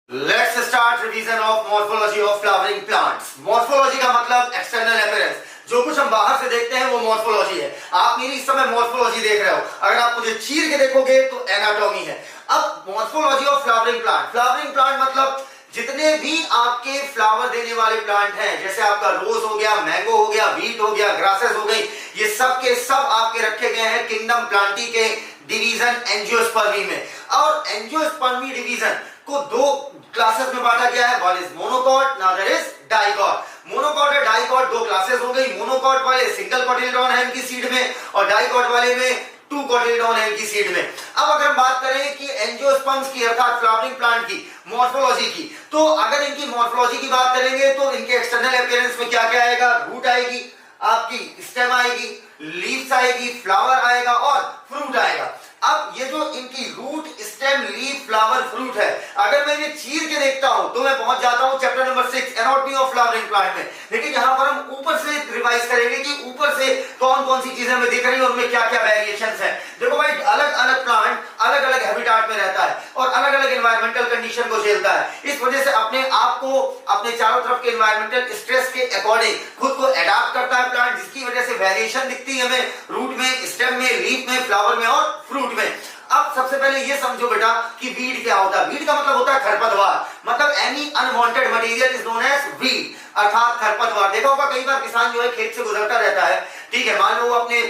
Let's start revision of morphology of flowering plants. Morphology का मतलब external appearance. जो कुछ हम बाहर से देखते हैं वो मॉर्फोलॉजी है. आप मेरी इस समय मॉर्फोलॉजी देख रहे हो. अगर आप मुझे चीर के देखोगे तो एनाटॉमी है. अब morphology of flowering plant. Flowering plant मतलब जितने भी आपके फ्लावर देने वाले प्लांट हैं, जैसे आपका रोज हो गया, मैंगो हो गया, वीट हो गया, ग्रासेस हो गई, ये सब के सब आपके रखे गए हैं किंगडम प्लांटी के डिवीजन एंजियोस्पर्मी में. और एंजियोस्पर्मी डिवीजन को दो क्लासेस में बांटा गया है. One is monocot, other is dicot. Monocot और डाइकॉट दो क्लासेस हो गई. मोनोकॉट वाले सिंगल कॉटिलेडॉन है इनकी सीड में और डाइकॉट वाले में टू कॉटिलेडॉन है इनकी सीड में. अब अगर हम बात करें कि एंजियोस्पर्म्स की अर्थात फ्लावरिंग प्लांट की मॉर्फोलॉजी की, तो अगर इनकी मॉर्फोलॉजी की बात करेंगे तो इनके एक्सटर्नल अपीयरेंस में क्या क्या आएगा? रूट आएगी, आपकी स्टेम आएगी, लीव्स आएगी, फ्लावर आएगा और फ्रूट आएगा. अब ये जो इनकी root, stem, leaf, flower, fruit है, अगर मैं इन्हें चीर के देखता हूं तो मैं पहुंच जाता हूं chapter number 6 anatomy of flowering plant में. लेकिन यहां पर हम ऊपर से रिवाइज करेंगे कि ऊपर से कौन कौन सी चीजें हमें दिख रही है और उनमें क्या क्या वेरिएशंस हैं. देखो भाई, अलग अलग प्लांट अलग अलग हैबिटेट में रहता है और अलग अलग एनवायरमेंटल कंडीशन को झेलता है. इस वजह से अपने आप को अपने चारों तरफ के एनवायरमेंटल स्ट्रेस के अकॉर्डिंग खुद को अडॉप्ट करता है प्लांट, जिसकी वजह से वेरिएशन दिखती है हमें रूट में, स्टेम में, लीफ में, फ्लावर में और फ्रूट में. अब सबसे पहले ये समझो बेटा कि वीड क्या होता है. वीड का मतलब होता है खरपतवार. मतलब any unwanted material is known as weed, अर्थात खरपतवार. देखा होगा कई बार किसान जो है खेत से गुजरता रहता है, ठीक है, मान लो वो अपने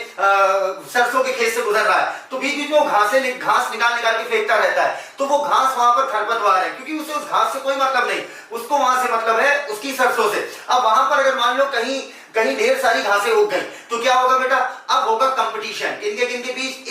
सरसों के खेत से गुजर रहा है, तो बीच बीच में वो घास निकाल के फेंकता रहता है, तो वो घास वहां पर खरपतवार है, क्योंकि उसे उस घास से कोई मतलब नहीं, उसको वहां से मतलब है उसकी सरसों से. अब वहां पर अगर मान लो कहीं कहीं ढेर सारी घासें उग गई तो क्या होगा बेटा? अब होगा कंपटीशन किनके बीच.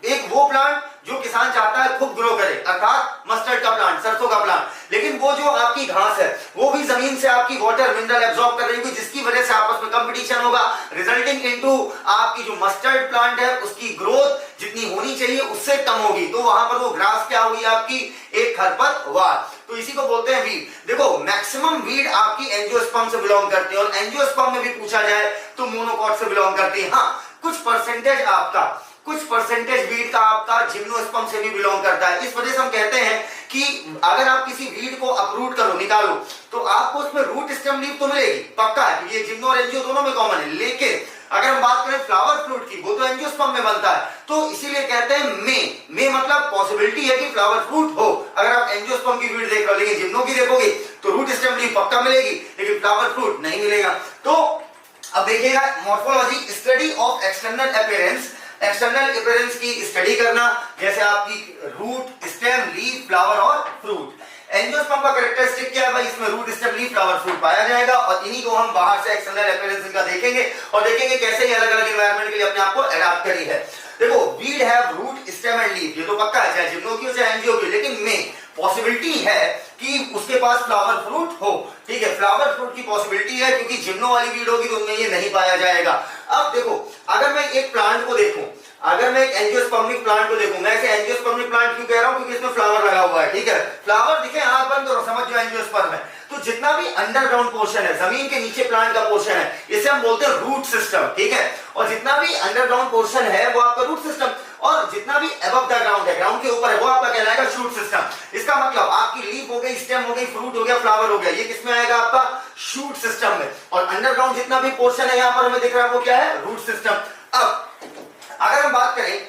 एक वो प्लांट जो किसान चाहता है खूब ग्रो करे, अर्थात मस्टर्ड का प्लांट, सरसों का प्लांट, लेकिन वो जो आपकी घास है वो भी जमीन से आपकी वाटर मिनरल एब्जॉर्ब कर रही होगी, जिसकी वजह से आपस में कंपटीशन होगा, रिजल्टिंग इनटू आपकी जो मस्टर्ड प्लांट है उसकी ग्रोथ जितनी होनी चाहिए उससे कम होगी. तो वहां पर वो ग्रास क्या हुई आपकी? एक खरपतवार. तो इसी को बोलते हैं वीड. देखो, मैक्सिमम वीड आपकी एंजियोस्पर्म से बिलोंग करती है और एंजियोस्पर्म में भी पूछा जाए तो मोनोकॉट से बिलोंग करती है. हाँ, कुछ परसेंटेज वीड का आपका जिम्नोस्पर्म से भी बिलोंग करता है. इस वजह से हम कहते हैं कि अगर आप किसी वीड को अपरूट करो, निकालो, तो आपको उसमें रूट, स्टेम, लीफ तो मिलेगी, पक्का है, क्योंकि ये जिम्नो और एंजियो दोनों में कॉमन है. लेकिन अगर हम बात करें फ्लावर फ्रूट की, वो तो एंजियोस्पर्म में बनता है, तो इसीलिए कहते हैं मे मतलब पॉसिबिलिटी है कि फ्लावर फ्रूट हो. अगर आप एंजियोस्पर्म की वीड देख रहे हो, लेकिन जिम्नो की देखोगे तो रूट, स्टेम, लीफ पक्का मिलेगी, लेकिन फ्लावर फ्रूट नहीं मिलेगा. तो अब देखिएगा, morphology study of external appearance. External appearance की स्टडी करना, जैसे आपकी रूट, स्टेम, लीफ, फ्लावर और फ्रूट. एंजियोस्पर्म का कैरेक्टरिस्टिक क्या है भाई? इसमें root, stem, leaf, flower, fruit पाया जाएगा और इन्हीं को हम बाहर से एक्सटर्नल अपीयरेंस का देखेंगे और देखेंगे कैसे ये अलग अलग एनवायरनमेंट के लिए अपने आप को अडॉप्ट करी है. देखो, weed have root, stem and leaf, ये तो पक्का है, चाहे जिम्नो की हो चाहे एंजियो की, लेकिन में पॉसिबिलिटी है कि उसके पास फ्लावर फ्रूट हो. ठीक है, फ्लावर फ्रूट की पॉसिबिलिटी है, क्योंकि जिम्नो वाली वीड होगी तो उनमें ये नहीं पाया जाएगा. अब देखो, अगर मैं एक प्लांट को देखूं, अगर मैं एक एंजियोस्पर्मिक प्लांट को देखूं, मैं इसे एंजियोस्पर्मिक प्लांट क्यों कह रहा हूं? क्योंकि इसमें फ्लावर लगा हुआ है. ठीक है, फ्लावर दिखे, आंख बंद करो, समझ जो एंजियोस्पर्म है. तो जितना भी अंडरग्राउंड पोर्शन है, जमीन के नीचे प्लांट का पोर्शन है, इसे हम बोलते हैं रूट सिस्टम. ठीक है, और जितना भी अंडरग्राउंड पोर्शन है वो आपका रूट सिस्टम, और जितना भी अबव द ग्राउंड है, ग्राउंड के ऊपर है, वो आपका कहलाएगा शूट सिस्टम. इसका मतलब आपकी लीफ हो गई, स्टेम हो गई, फ्रूट हो गया, फ्लावर हो गया, ये किसमें आएगा? आपका शूट सिस्टम में. और अंडरग्राउंड जितना भी पोर्शन है यहां पर हमें दिख रहा है वो क्या है? Root system. अब अगर हम बात करें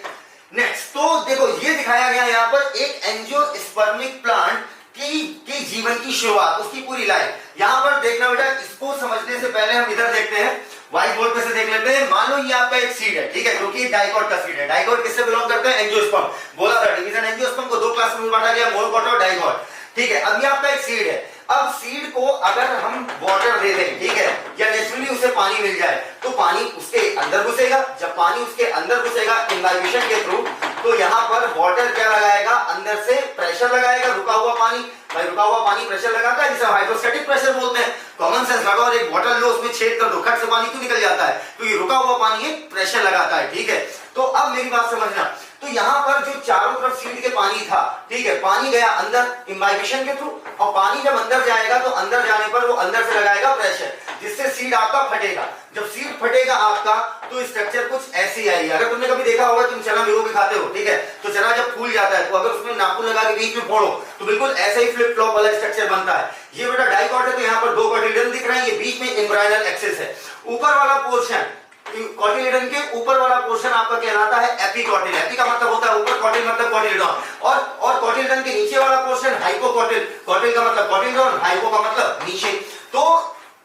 नेक्स्ट, तो देखो ये दिखाया गया यहां पर एक एंजियोस्पर्मिक प्लांट की जीवन की शुरुआत, उसकी पूरी लाइफ. यहां पर देखना बेटा, इसको समझने से पहले हम इधर देखते हैं, व्हाइट बोर्ड पे से देख लेते हैं. मान लो ये आपका एक सीड है, ठीक है, जो कि डाइकॉट का सीड है. डाइकॉट किससे बिलोंग करते हैं? एंजियोस्पर्म. बोला था डिवीजन एंजियोस्पर्म को दो क्लास में बांटा गया, मोनोकॉट और डाइकॉट. ठीक है, अब ये आपका एक सीड है. अब सीड को अगर हम वाटर दे दें, ठीक है, या नेचुरली उसे पानी मिल जाए, तो पानी उसके अंदर घुसेगा. जब पानी उसके अंदर घुसेगा इम्बाइबिशन के थ्रू, तो यहाँ पर वाटर क्या लगाएगा? अंदर से प्रेशर लगाएगा. रुका हुआ पानी, भाई रुका हुआ पानी प्रेशर लगाता है, जिसे हाइड्रोस्टैटिक प्रेशर बोलते हैं. कॉमन सेंस लगाओ और एक बॉटल लो, उसमें छेद कर दो, खट से पानी क्यों निकल जाता है? क्योंकि रुका हुआ पानी एक प्रेशर लगाता है. ठीक है, तो अब मेरी बात समझना, तो यहाँ पर जो चारों तरफ सीड के पानी था, ठीक है, पानी गया अंदर इम्बाइबिशन के थ्रू, और पानी जब अंदर जाएगा तो अंदर जाने पर वो अंदर से लगाएगा प्रेशर, जिससे सीड आपका फटेगा। जब सीड फटेगा आपका तो स्ट्रक्चर कुछ ऐसी आएगी। अगर तुमने कभी देखा होगा, तुम चना भिगो के खाते हो, ठीक है, तो चना जब फूल जाता है तो अगर उसमें नाखून लगा के बीच में फोड़ो तो बिल्कुल ऐसा ही फ्लिप फ्लॉप वाला स्ट्रक्चर बनता है। ये बेटा डाइकॉट है, तो यहाँ पर दो कॉटिलिडन दिख रहे हैं, ये बीच में एम्ब्रायनल एक्सिस है। ऊपर वाला पोर्शन, कॉटिलिडन के ऊपर वाला पोर्शन आपका कहलाता है एपिकॉटिल। एपी का मतलब होता है ऊपर, कॉटिल मतलब कॉटिलिडन, और कॉटिलिडन के नीचे वाला पोर्शन हाइपोकॉटिल। कॉटिल का मतलब कॉटिलिडन, हाइपो का मतलब नीचे। तो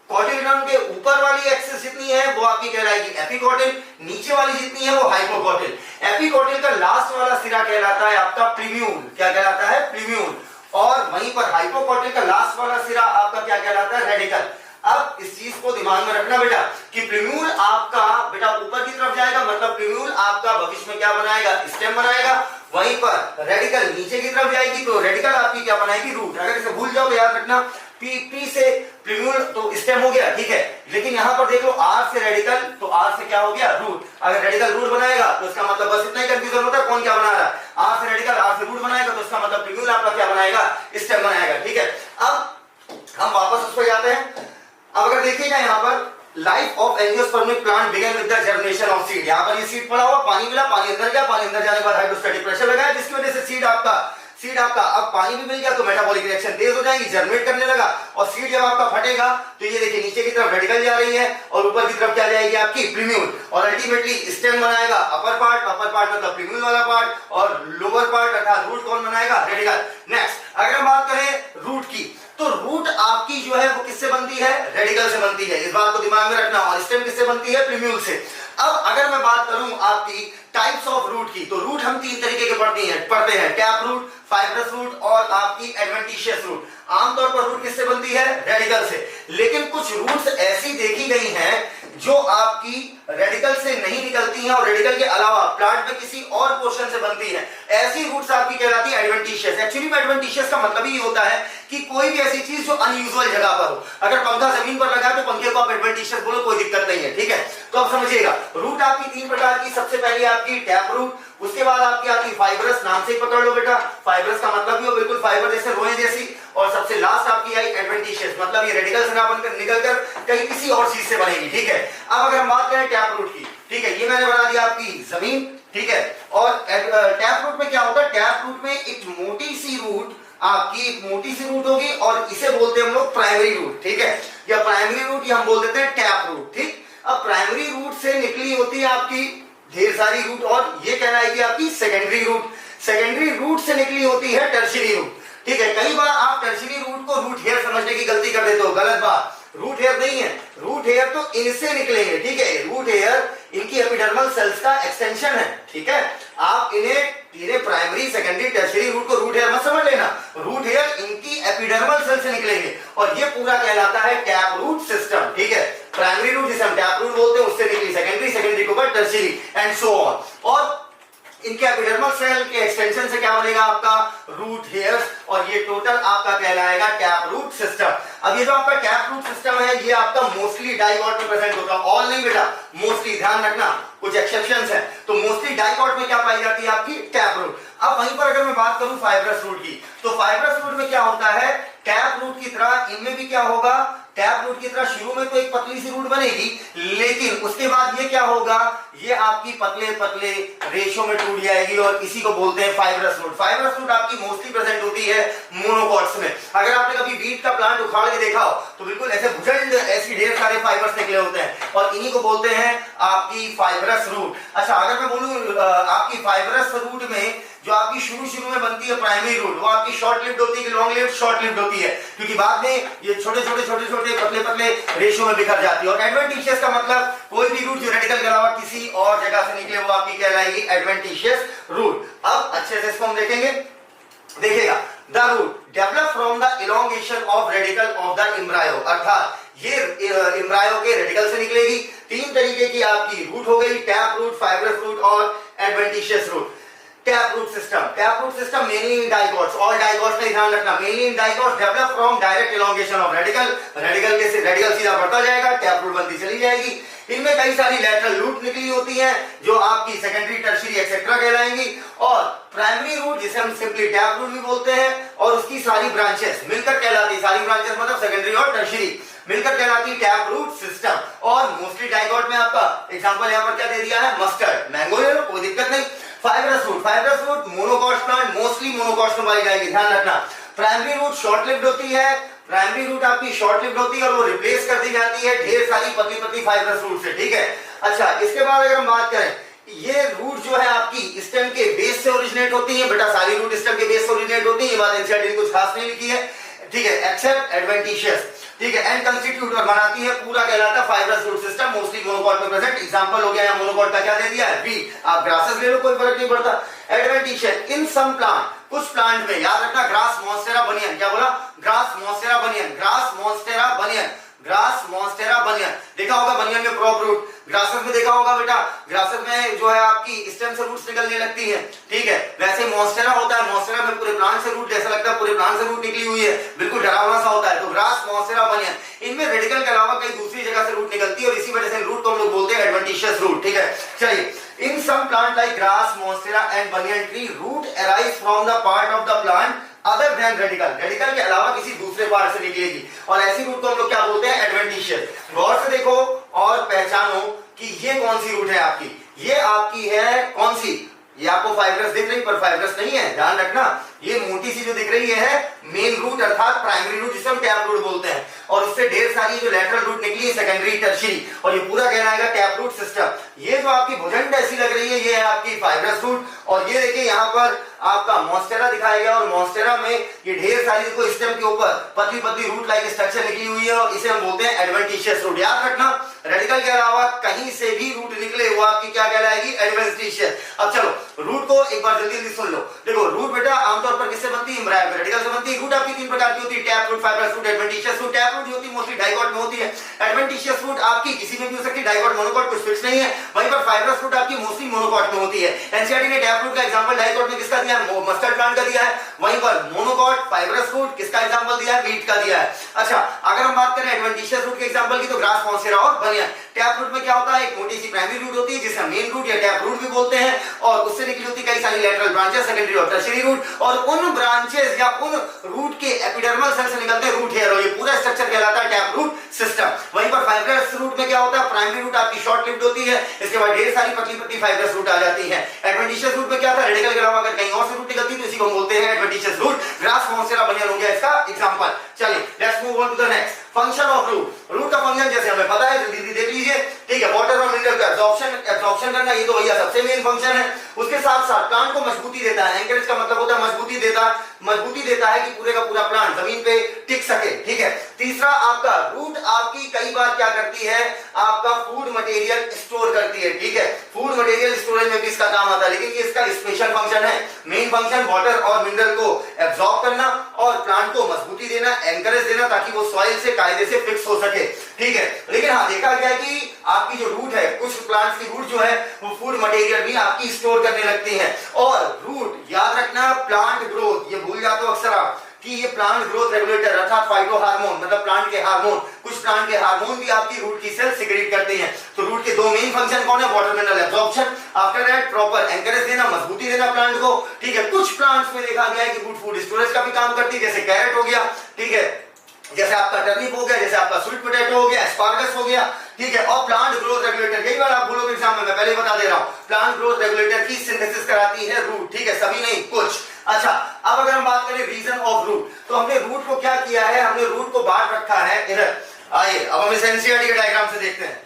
कॉटिलिडन के ऊपर वाली एक्सिस जितनी है वो आपकी कहलाएगी एपिकॉटिल, नीचे वाली जितनी है वो हाइपोकॉटिल। एपिकॉटिल का लास्ट वाला सिरा कहलाता है आपका प्रीम्यूल। क्या कहलाता है? प्रीम्यूल। और वहीं पर हाइपोकॉटिल का लास्ट वाला सिरा आपका क्या कहलाता है? रेडिकल। अब इस चीज को दिमाग में रखना बेटा कि प्रीम्यूल आपका बेटा ऊपर की तरफ जाएगा, मतलब प्रीम्यूल आपका भविष्य में क्या बनाएगा? स्टेम बनाएगा। वहीं पर रेडिकल नीचे की तरफ जाएगी तो रेडिकल आपकी क्या बनाएगी? रूट। अगर इसे भूल जाओ तो याद रखना पी से प्रीम्यूल तो स्टेम हो गया, ठीक है, लेकिन यहां पर देख लो आर से रेडिकल, तो आर से क्या हो गया? रूट। अगर रेडिकल रूट बनाएगा तो इसका मतलब बस इतना ही कंफ्यूजन होता है कौन क्या बना रहा है। आर से रेडिकल, आर से रूट बनाएगा तो इसका मतलब प्रीम्यूल आपका क्या बनाएगा? स्टेम बनाएगा, ठीक है। अब हम वापस उस पर जाते हैं। अब अगर देखिएगा यहाँ पर life of angiospermic plant begin with the germination of seed. यहाँ पर ये सीड पड़ा हुआ, पानी मिला, पानी अंदर गया, पानी अंदर जाने के बाद हाइड्रोस्टैटिक प्रेशर लगाया, जिसकी वजह से सीड आपका अब पानी भी मिल गया तो मेटाबॉलिक रिएक्शन तेज हो जाएगी, जर्मिनेट करने लगा। और सीड जब आपका फटेगा तो ये देखिए नीचे की तरफ रेडिकल जा रही है और ऊपर की तरफ क्या जाएगी? आपकी प्रीम्यूल। और अल्टीमेटली स्टेम बनाएगा अपर पार्ट मतलब प्रीम्यूल वाला पार्ट, और लोअर पार्ट अर्थात रूट कौन बनाएगा? रेडिकल। नेक्स्ट अगर हम बात करें रूट की, तो रूट आपकी जो है वो किससे बनती है? रेडिकल से बनती है, इस बात को दिमाग में रखना। और स्टेम किससे बनती है? प्रीम्यूल से। अब अगर मैं बात करूं आपकी टाइप्स ऑफ रूट की, तो रूट हम तीन तरीके के पढ़ते हैं, टैप रूट, फाइब्रस रूट और आपकी एडवेंटिशियस रूट। आमतौर पर रूट किससे बनती है? रेडिकल से। लेकिन कुछ रूट्स ऐसी देखी गई हैं जो आपकी रेडिकल से नहीं निकलती हैं और रेडिकल के अलावा प्लांट में किसी और पोर्शन से बनती हैं। ऐसी रूट्स आपकी कहलाती है एडवेंटिशियस। एक्चुअली में एडवेंटिशियस का मतलब ही होता है कि कोई भी ऐसी चीज जो अनयूजुअल जगह पर हो। अगर पंखा जमीन पर लगा है तो पंखे को आप एडवेंटिशियस बोलो, कोई दिक्कत नहीं है, ठीक है। तो आप समझिएगा रूट आपकी तीन प्रकार की। सबसे पहले आपकी टैप रूट, उसके बाद आपकी आती फाइब्रस, नाम से ही पकड़ लो बेटा, फाइब्रस का मतलब भी हो बिल्कुल फाइबर जैसे, रोए जैसी। और सबसे लास्ट आपकी आई एडवेंटिशियस, मतलब ये रेडिकल से ना बनकर निकलकर कहीं किसी और चीज से बनेगी, ठीक है। अब अगर हम बात करें टैप रूट की, ठीक है, ये मैंने बना दिया आपकी जमीन, ठीक है। और टैप रूट में क्या होता है? टैप रूट में एक मोटी सी रूट, आपकी एक मोटी सी रूट होगी और इसे बोलते हैं हम लोग प्राइमरी रूट, ठीक है, या प्राइमरी रूट या हम बोल देते हैं टैप रूट, ठीक। अब प्राइमरी रूट से निकली होती है आपकी ढेर सारी रूट और ये कहलाएगी आपकी सेकेंडरी रूट। सेकेंडरी रूट से निकली होती है टर्शियरी रूट, ठीक है। कई बार आप टर्शियरी रूट को रूट हेयर समझने की गलती कर देते हो, गलत बात। रूट हेयर नहीं है, रूट हेयर तो इनसे निकलेंगे, ठीक है। रूट हेयर इनकी एपिडर्मल सेल्स का एक्सटेंशन है, ठीक है। आप इन्हें प्राइमरी, सेकेंडरी, टर्शियरी रूट को रूट हेयर मत समझ लेना। रूट हेयर इनकी एपिडर्मल सेल से निकलेंगे और ये पूरा कहलाता है टैप रूट सिस्टम, ठीक है। प्राइमरी रूट जिसे हम टैप रूट बोलते हैं उससे निकली सेकेंडरी, सेकेंडरी के ऊपर टर्शियरी एंड सो ऑन। और इनके एपिडर्मल सेल के एक्सटेंशन से क्या बनेगा? आपका रूट हेयर्स, और ये टोटल आपका कहलाएगा टैप रूट सिस्टम। अब ये जो आपका टैप रूट सिस्टम है ये आपका मोस्टली डाइकॉट में प्रेजेंट होता है। ऑल नहीं बेटा, मोस्टली, ध्यान रखना, कुछ एक्सेप्शंस हैं। तो मोस्टली डाइकॉट में क्या पाई जाती है? आपकी टैप रूट। अब वहीं पर अगर मैं बात करूं फाइब्रस रूट की, तो फाइब्रस रूट में क्या होता है? टैप रूट की तरह इनमें भी क्या होगा? टैप रूट की तरह शुरू में तो एक पतली सी रूट बनेगी, लेकिन उसके बाद ये क्या होगा? ये आपकी पतले पतले रेशो में टूट जाएगी और इसी को बोलते हैं फाइब्रस रूट। फाइब्रस रूट आपकी मोस्टली प्रेजेंट होती है मोनोकॉट्स में। अगर आपने कभी वीट का प्लांट उखाड़ के देखा हो तो बिल्कुल ऐसे भुजंड ऐसी ढेर सारे फाइबर्स निकले होते हैं और इन्हीं को बोलते हैं आपकी फाइब्रस रूट। अच्छा, अगर मैं बोलूं आपकी फाइब्रस रूट में जो आपकी शुरू में बनती है प्राइमरी रूट, वो आपकी शॉर्ट लिव्ड होती है कि लॉन्ग लिव्ड? शॉर्ट लिव्ड होती है, क्योंकि बाद में ये छोटे छोटे पतले पतले रेशो में बिखर जाती है। और एडवेंटिशियस का मतलब कोई भी रूट जो रेडिकल के अलावा किसी और जगह से निकले वो आपकी कहलाएगी एडवेंटिशियस रूट। अब अच्छे से इसको हम देखेंगे, देखिएगा, the root develop from the elongation of radicle of the embryo, अर्थात ये एम्ब्रायो के रेडिकल से निकलेगी। तीन तरीके की आपकी रूट हो गई, टैप रूट, फाइब्रस रूट और adventitious root. Tap root system mainly in dicots, all dicots में ध्यान रखना, mainly in dicots develop from direct elongation of radicle. Radicle सीधा बढ़ता जाएगा, टैप रूट बनती चली जाएगी। इनमें कई सारी लेटरल रूट निकली होती हैं जो आपकी सेकेंडरी, टर्शियरी एक्सेट्रा कहलाएंगी, और प्राइमरी रूट जिसे हम सिंपली टैप रूट भी बोलते हैं, और उसकी सारी ब्रांचेस मिलकर कहलाती, सारी ब्रांचेस मतलब सेकेंडरी और टर्शियरी मिलकर कहलाती टैप रूट सिस्टम। और मोस्टली डाइगॉट में आपका एग्जांपल यहाँ पर क्या दे दिया है, मस्टर्ड, मैंगो ले लो, कोई दिक्कत नहीं। फाइब्रस रूट मोनोकॉस्ट प्लांट, मोस्टली मोनोकॉस्ट में पाई जाएगी, ध्यान रखना। प्राइमरी रूट शॉर्ट लिव्ड होती है, प्राइमरी रूट आपकी शॉर्ट लिव्ड होती है और वो रिप्लेस कर दी जाती है ढेर सारी पतली पतली फाइब्रस रूट से, ठीक है। अच्छा, इसके बाद अगर हम बात करें, ये रूट जो है आपकी स्टेम के बेस से ओरिजिनेट होती है, बेटा सारी रूट स्टेम के बेस से ओरिजिनेट होती है, ये बात एनसीईआरटी ने कुछ खास नहीं लिखी है, ठीक है, एक्सेप्ट एडवेंटिशियस, ठीक है, एंड कंस्टिट्यूट और बनाती है पूरा कहलाता है fibrous root system, mostly monocot में प्रेजेंट। एग्जांपल हो गया, यहाँ मोनोकॉट का क्या दे दिया है, बी, आप ग्रासेस ले लो, कोई फर्क नहीं पड़ता। एडवेंटिशियस इन सम प्लांट, कुछ प्लांट में, याद रखना, ग्रास मॉन्स्टेरा बनियन, क्या बोला, ग्रास मॉन्स्टेरा बनियन, ग्रास मॉन्स्टेरा बनियन, ग्रास मॉन्स्टेरा बनियन, देखा होगा बनियन में क्रॉप रूट, ग्रासेस में देखा होगा बेटा, ग्रासेस में जो है आपकी स्टेम से रूट्स निकलने लगती है, ठीक है, वैसे मॉन्स्टेरा होता है, मॉन्स्टेरा में पूरे प्लांट से रूट, जैसा लगता है पूरे प्लांट से रूट निकली हुई है, बिल्कुल डरावना सा होता है, तो ग्रास मॉन्स्टेरा बनियन, इनमें रेडिकल के अलावा कई दूसरी जगह से रूट निकलती है और इसी वजह से रूट को हम लोग बोलते हैं एडवेंटिशियस रूट, ठीक है। चलिए, in some plant like grass monstera and banyan tree root arise from the part of the plant other than radicle, radicle के अलावा किसी दूसरे पार्ट से निकलेगी, और ऐसी रूट को हम लोग क्या बोलते हैं, एडवेंटिशियस। गौर से देखो और पहचानो कि ये कौन सी रूट है आपकी, ये आपकी है कौन सी, ये आपको फाइब्रस दिख रही पर फाइब्रस नहीं है, ध्यान रखना, ये मोटी सी जो दिख रही है मेन रूट अर्थात प्राइमरी रूट जिसे हम टैप रूट बोलते हैं, और उससे ढेर सारी जो लेटरल रूट निकली है सेकेंडरी, टर्शियरी, और ये पूरा कहलाएगा टैप रूट सिस्टम। ये जो आपकी भुजंड ऐसी लग रही है ये है आपकी फाइब्रस रूट, और ये देखिए यहाँ पर आपका मॉन्स्टेरा दिखाया गया, और मॉन्स्टेरा में ये ढेर सारी देखो स्टेम के ऊपर पतली पतली रूट लाइक स्ट्रक्चर निकली हुई है, और इसे हम बोलते हैं एडवेंटिशियस रूट। याद रखना, रेडिकल के अलावा कहीं से भी रूट निकले वो आपकी क्या कहलाएगी, एडवेंटिशियस। अब चलो रूट को एक बार जल्दी जल्दी सुन लो, देखो रूट बेटा आमतौर पर किससे बनती है, रेडिकल से बनती है। रूट आपकी तीन प्रकार की होती है, tap root, fibrous root, adventitious root. Tap root जो होती है मोस्टली डाइगॉट में होती है, एडवेंटिशियस रूट आपकी किसी में भी हो सकती है, डाइगॉट, मोनोकॉट कुछ फिक्स नहीं है, वहीं पर फाइब्रस रूट आपकी मोस्टली मोनोकॉट में होती है। एनसीईआरटी ने टैप रूट का एग्जांपल डाइगॉट में किसका दिया है, मस्टर्ड प्लांट का दिया है, वहीं पर मोनोकॉट फाइब्रस रूट किसका एग्जांपल दिया है, वीट का दिया है। अच्छा, अगर हम बात करें एडवेंटिशियस रूट के एग्जांपल की तो ग्रास, मॉन्स्टेरा और बनियन। टैप रूट में क्या होता है, एक मोटी सी प्राइमरी रूट होती है जिसे हम मेन रूट या टैप रूट भी बोलते हैं, और उससे निकली होती कई सारी लेटरल ब्रांचेस, सेकेंडरी और टर्शियरी रूट, और उन ब्रांचेस या उन रूट के एपिडर्मल सेल से निकलते हैं रूट हेयर, और ये पूरा स्ट्रक्चर कहलाता है टैप रूट सिस्टम। वहीं पर फाइब्रस रूट में क्या होता है, प्राइमरी रूट आपकी शॉर्ट लिव्ड होती है, इसके बाद ढेर सारी पतली पतली फाइब्रस रूट आ जाती है। एडवेंटिशियस रूट में क्या था, रेडिकल के अलावा अगर कहीं और से रूट निकलती है तो इसी को बोलते हैं adventitious root. Grass, monstera, banyan हो गया इसका एग्जांपल। चलिए let's move on to the next function of root. Root का फंक्शन जैसे हमें पता है, जल्दी देख लीजिए, ठीक है, वाटर और मिनरल का एब्जॉर्प्शन करना, ये तो भैया सबसे मेन फंक्शन है। उसके साथ साथ प्लांट को मजबूती देता है, एंकरेज का मतलब होता है मजबूती देता है कि पूरे का पूरा प्लांट जमीन पे टिक सके, ठीक है। तीसरा आपका रूट आपकी कई बार क्या करती है, आपका फूड मटेरियल स्टोर करती है, ठीक है, फूड मटेरियल स्टोरेज में भी इसका काम आता है, लेकिन ये इसका स्पेशल फंक्शन है। मेन फंक्शन वाटर और मिनरल को एब्जॉर्ब करना और प्लांट को मजबूती देना, एंकरेज देना, ताकि वो सॉइल से कायदे से फिक्स हो सके, ठीक है। लेकिन हाँ, देखा गया कि आपकी जो रूट है, कुछ प्लांट्स की रूट जो है वो फूड मटेरियल भी आपकी स्टोर करने लगती है। और रूट याद रखना, प्लांट ग्रोथ, ये भूल जाते हो अक्सर आप कि ये प्लांट ग्रोथ रेगुलेटर अर्थात फाइटो हार्मोन, मतलब प्लांट के हार्मोन, कुछ प्लांट के हार्मोन भी आपकी रूट की सेल सिक्रेट करते हैं। तो रूट के दो मेन फंक्शन कौन है, water mineral absorption, after that proper anchorage देना, मजबूती देना प्लांट को, ठीक है। कुछ प्लांट्स में देखा गया है कि रूट फूड स्टोरेज का भी काम करती है, जैसे कैरेट हो गया, ठीक है, जैसे आपका टर्निप हो गया, जैसे आपका स्वीट पोटैटो हो गया, एस्पार्गस हो गया, ठीक है। और प्लांट ग्रोथ रेगुलेटर, यही बात आप बोलोगे एग्जाम में, मैं पहले बता दे रहा हूं, प्लांट ग्रोथ रेगुलेटर की सिंथेसिस कराती है रूट, ठीक है, सभी नहीं कुछ। अच्छा, अब अगर हम बात करें रीजन ऑफ रूट, तो हमने रूट को क्या किया है, हमने रूट को बांट रखा है इधर। आइए अब हम इस एनसीईआरटी के डायग्राम से देखते हैं।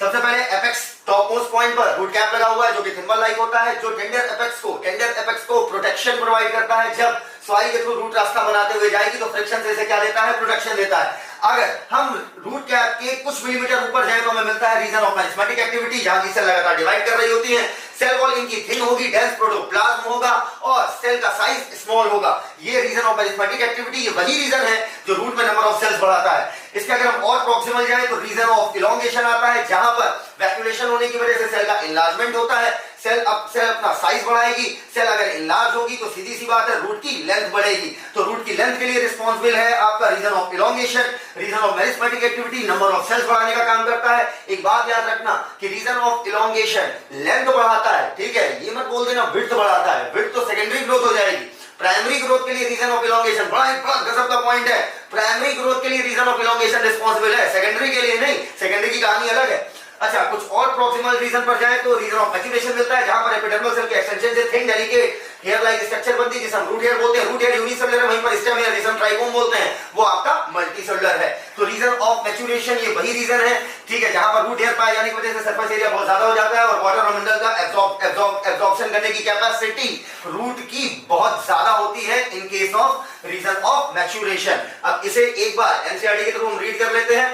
सबसे पहले एपेक्स टॉप मोस्ट पॉइंट पर रूट कैप लगा हुआ है जो कि थिम्बल लाइक होता है, जो टेंडर एपेक्स को प्रोटेक्शन प्रोवाइड करता है। जब सॉइल के थ्रू रूट रास्ता बनाते हुए जाएगी तो फ्रिक्शन से इसे क्या देता है, प्रोटेक्शन देता है। अगर हम रूट कैप के कुछ मिलीमीटर ऊपर जाए तो हमें मिलता है रीजन ऑफ मैरिस्मेटिक एक्टिविटी, जहां की सेल लगातार डिवाइड कर रही होती है। सेल वॉल इनकी थिन होगी, डेंस प्रोटोप्लाज्म होगा और सेल का साइज स्मॉल होगा। ये रीजन ऑफ मैरिस्मेटिक एक्टिविटी, ये वही रीजन है जो रूट में नंबर ऑफ सेल्स बढ़ाता है। इसके अगर हम और प्रॉक्सिमल जाए तो रीजन ऑफ इलोंगेशन आता है, जहां पर वैक्यूलेशन होने की वजह से सेल का इनलार्जमेंट होता है। सेल अपना साइज बढ़ाएगी, सेल अगर इनलार्ज होगी तो सीधी सी बात है रूट की लेंथ बढ़ेगी। तो रूट की लेंथ के लिए रिस्पॉन्सिबल है आपका region of elongation. Region of meristematic activity number of cells बढ़ाने का काम करता है। एक बात याद रखना कि रीजन ऑफ इलोंगेशन लेंथ बढ़ाता है, ठीक है, ये मत बोल देना विड्थ बढ़ाता है, विड्थ तो सेकेंडरी ग्रोथ हो जाएगी। प्राइमरी ग्रोथ के लिए रीजन ऑफ इलोंगेशन बड़ा गजब का पॉइंट है, प्राइमरी ग्रोथ के लिए रीजन ऑफ इलोंगेशन रिस्पॉन्सिबल है, सेकेंडरी के लिए नहीं, सेकेंडरी की कहानी अलग है। अच्छा, कुछ और प्रॉक्सिमल रीजन पर जाए तो रीजन ऑफ मैच्योरेशन मिलता है, जहां पर एपिडर्मल सेल के एक्सटेंशन से thin delicate hair like structure बनती है जिसे हम रूट हेयर बोलते हैं। रूट हेयर यूनिसेलुलर है, वहीं पर स्टेम हेयर जिसे हम ट्राइकोम बोलते हैं, वो आपका मल्टीसेलुलर है। तो रीजन ऑफ मैच्योरेशन ये वही रीजन है, ठीक है, जहां पर रूट हेयर पाए जाने की वजह से सरफेस एरिया बहुत ज्यादा हो जाता है और वाटर और मिनरल का एब्जॉर्प्शन करने की कैपेसिटी रूट की बहुत ज्यादा होती है in case of region of maturation. अब इसे एक बार एनसीईआरटी के थ्रू हम रीड कर लेते हैं।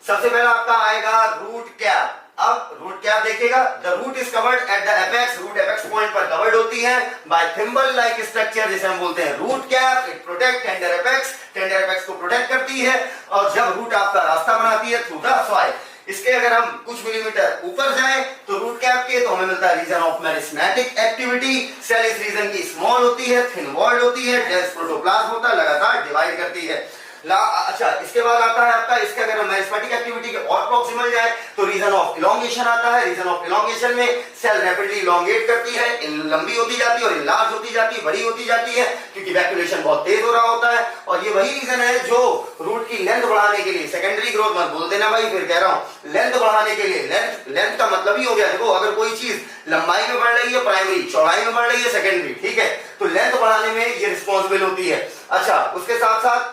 सबसे पहला आपका आएगा रूट कैप। अब रूट कैप देखिएगा, the root is covered at the apex, root apex point पर कवर्ड होती है बाय थिम्बल लाइक स्ट्रक्चर जिसे हम बोलते हैं root cap. It protect tender apex, tender apex को प्रोटेक्ट करती है और जब रूट आपका रास्ता बनाती है थ्रू द सॉइल। इसके अगर हम कुछ मिलीमीटर ऊपर जाएं तो रूट कैप के तो हमें मिलता है region of meristematic activity. Cell इस रीजन की स्मॉल होती है, थिन वॉल्ड होती है, डेंस प्रोटोप्लाज्म होता है, लगातार डिवाइड करती है। अच्छा, इसके बाद आता है आपका, इसके अगर हम मेरिस्मेटिक एक्टिविटी के और प्रॉक्सिमल जाए तो रीजन ऑफ इलोंगेशन आता है। रीजन ऑफ इलोंगेशन में सेल रैपिडली इलोंगेट करती है, लंबी होती जाती है और इनलार्ज होती जाती है, बड़ी होती जाती है क्योंकि वैक्यूलेशन बहुत तेज हो रहा होता है। और ये वही रीजन है जो रूट की लेंथ बढ़ाने के लिए, सेकेंडरी ग्रोथ मत बोल देना भाई, फिर कह रहा हूं लेंथ बढ़ाने के लिए, लेंथ का मतलब ही हो गया, देखो अगर कोई चीज लंबाई में बढ़ रही है प्राइमरी, चौड़ाई में बढ़ रही है सेकेंडरी, ठीक है, तो लेंथ बढ़ाने में ये रिस्पॉन्सिबल होती है। अच्छा, उसके साथ साथ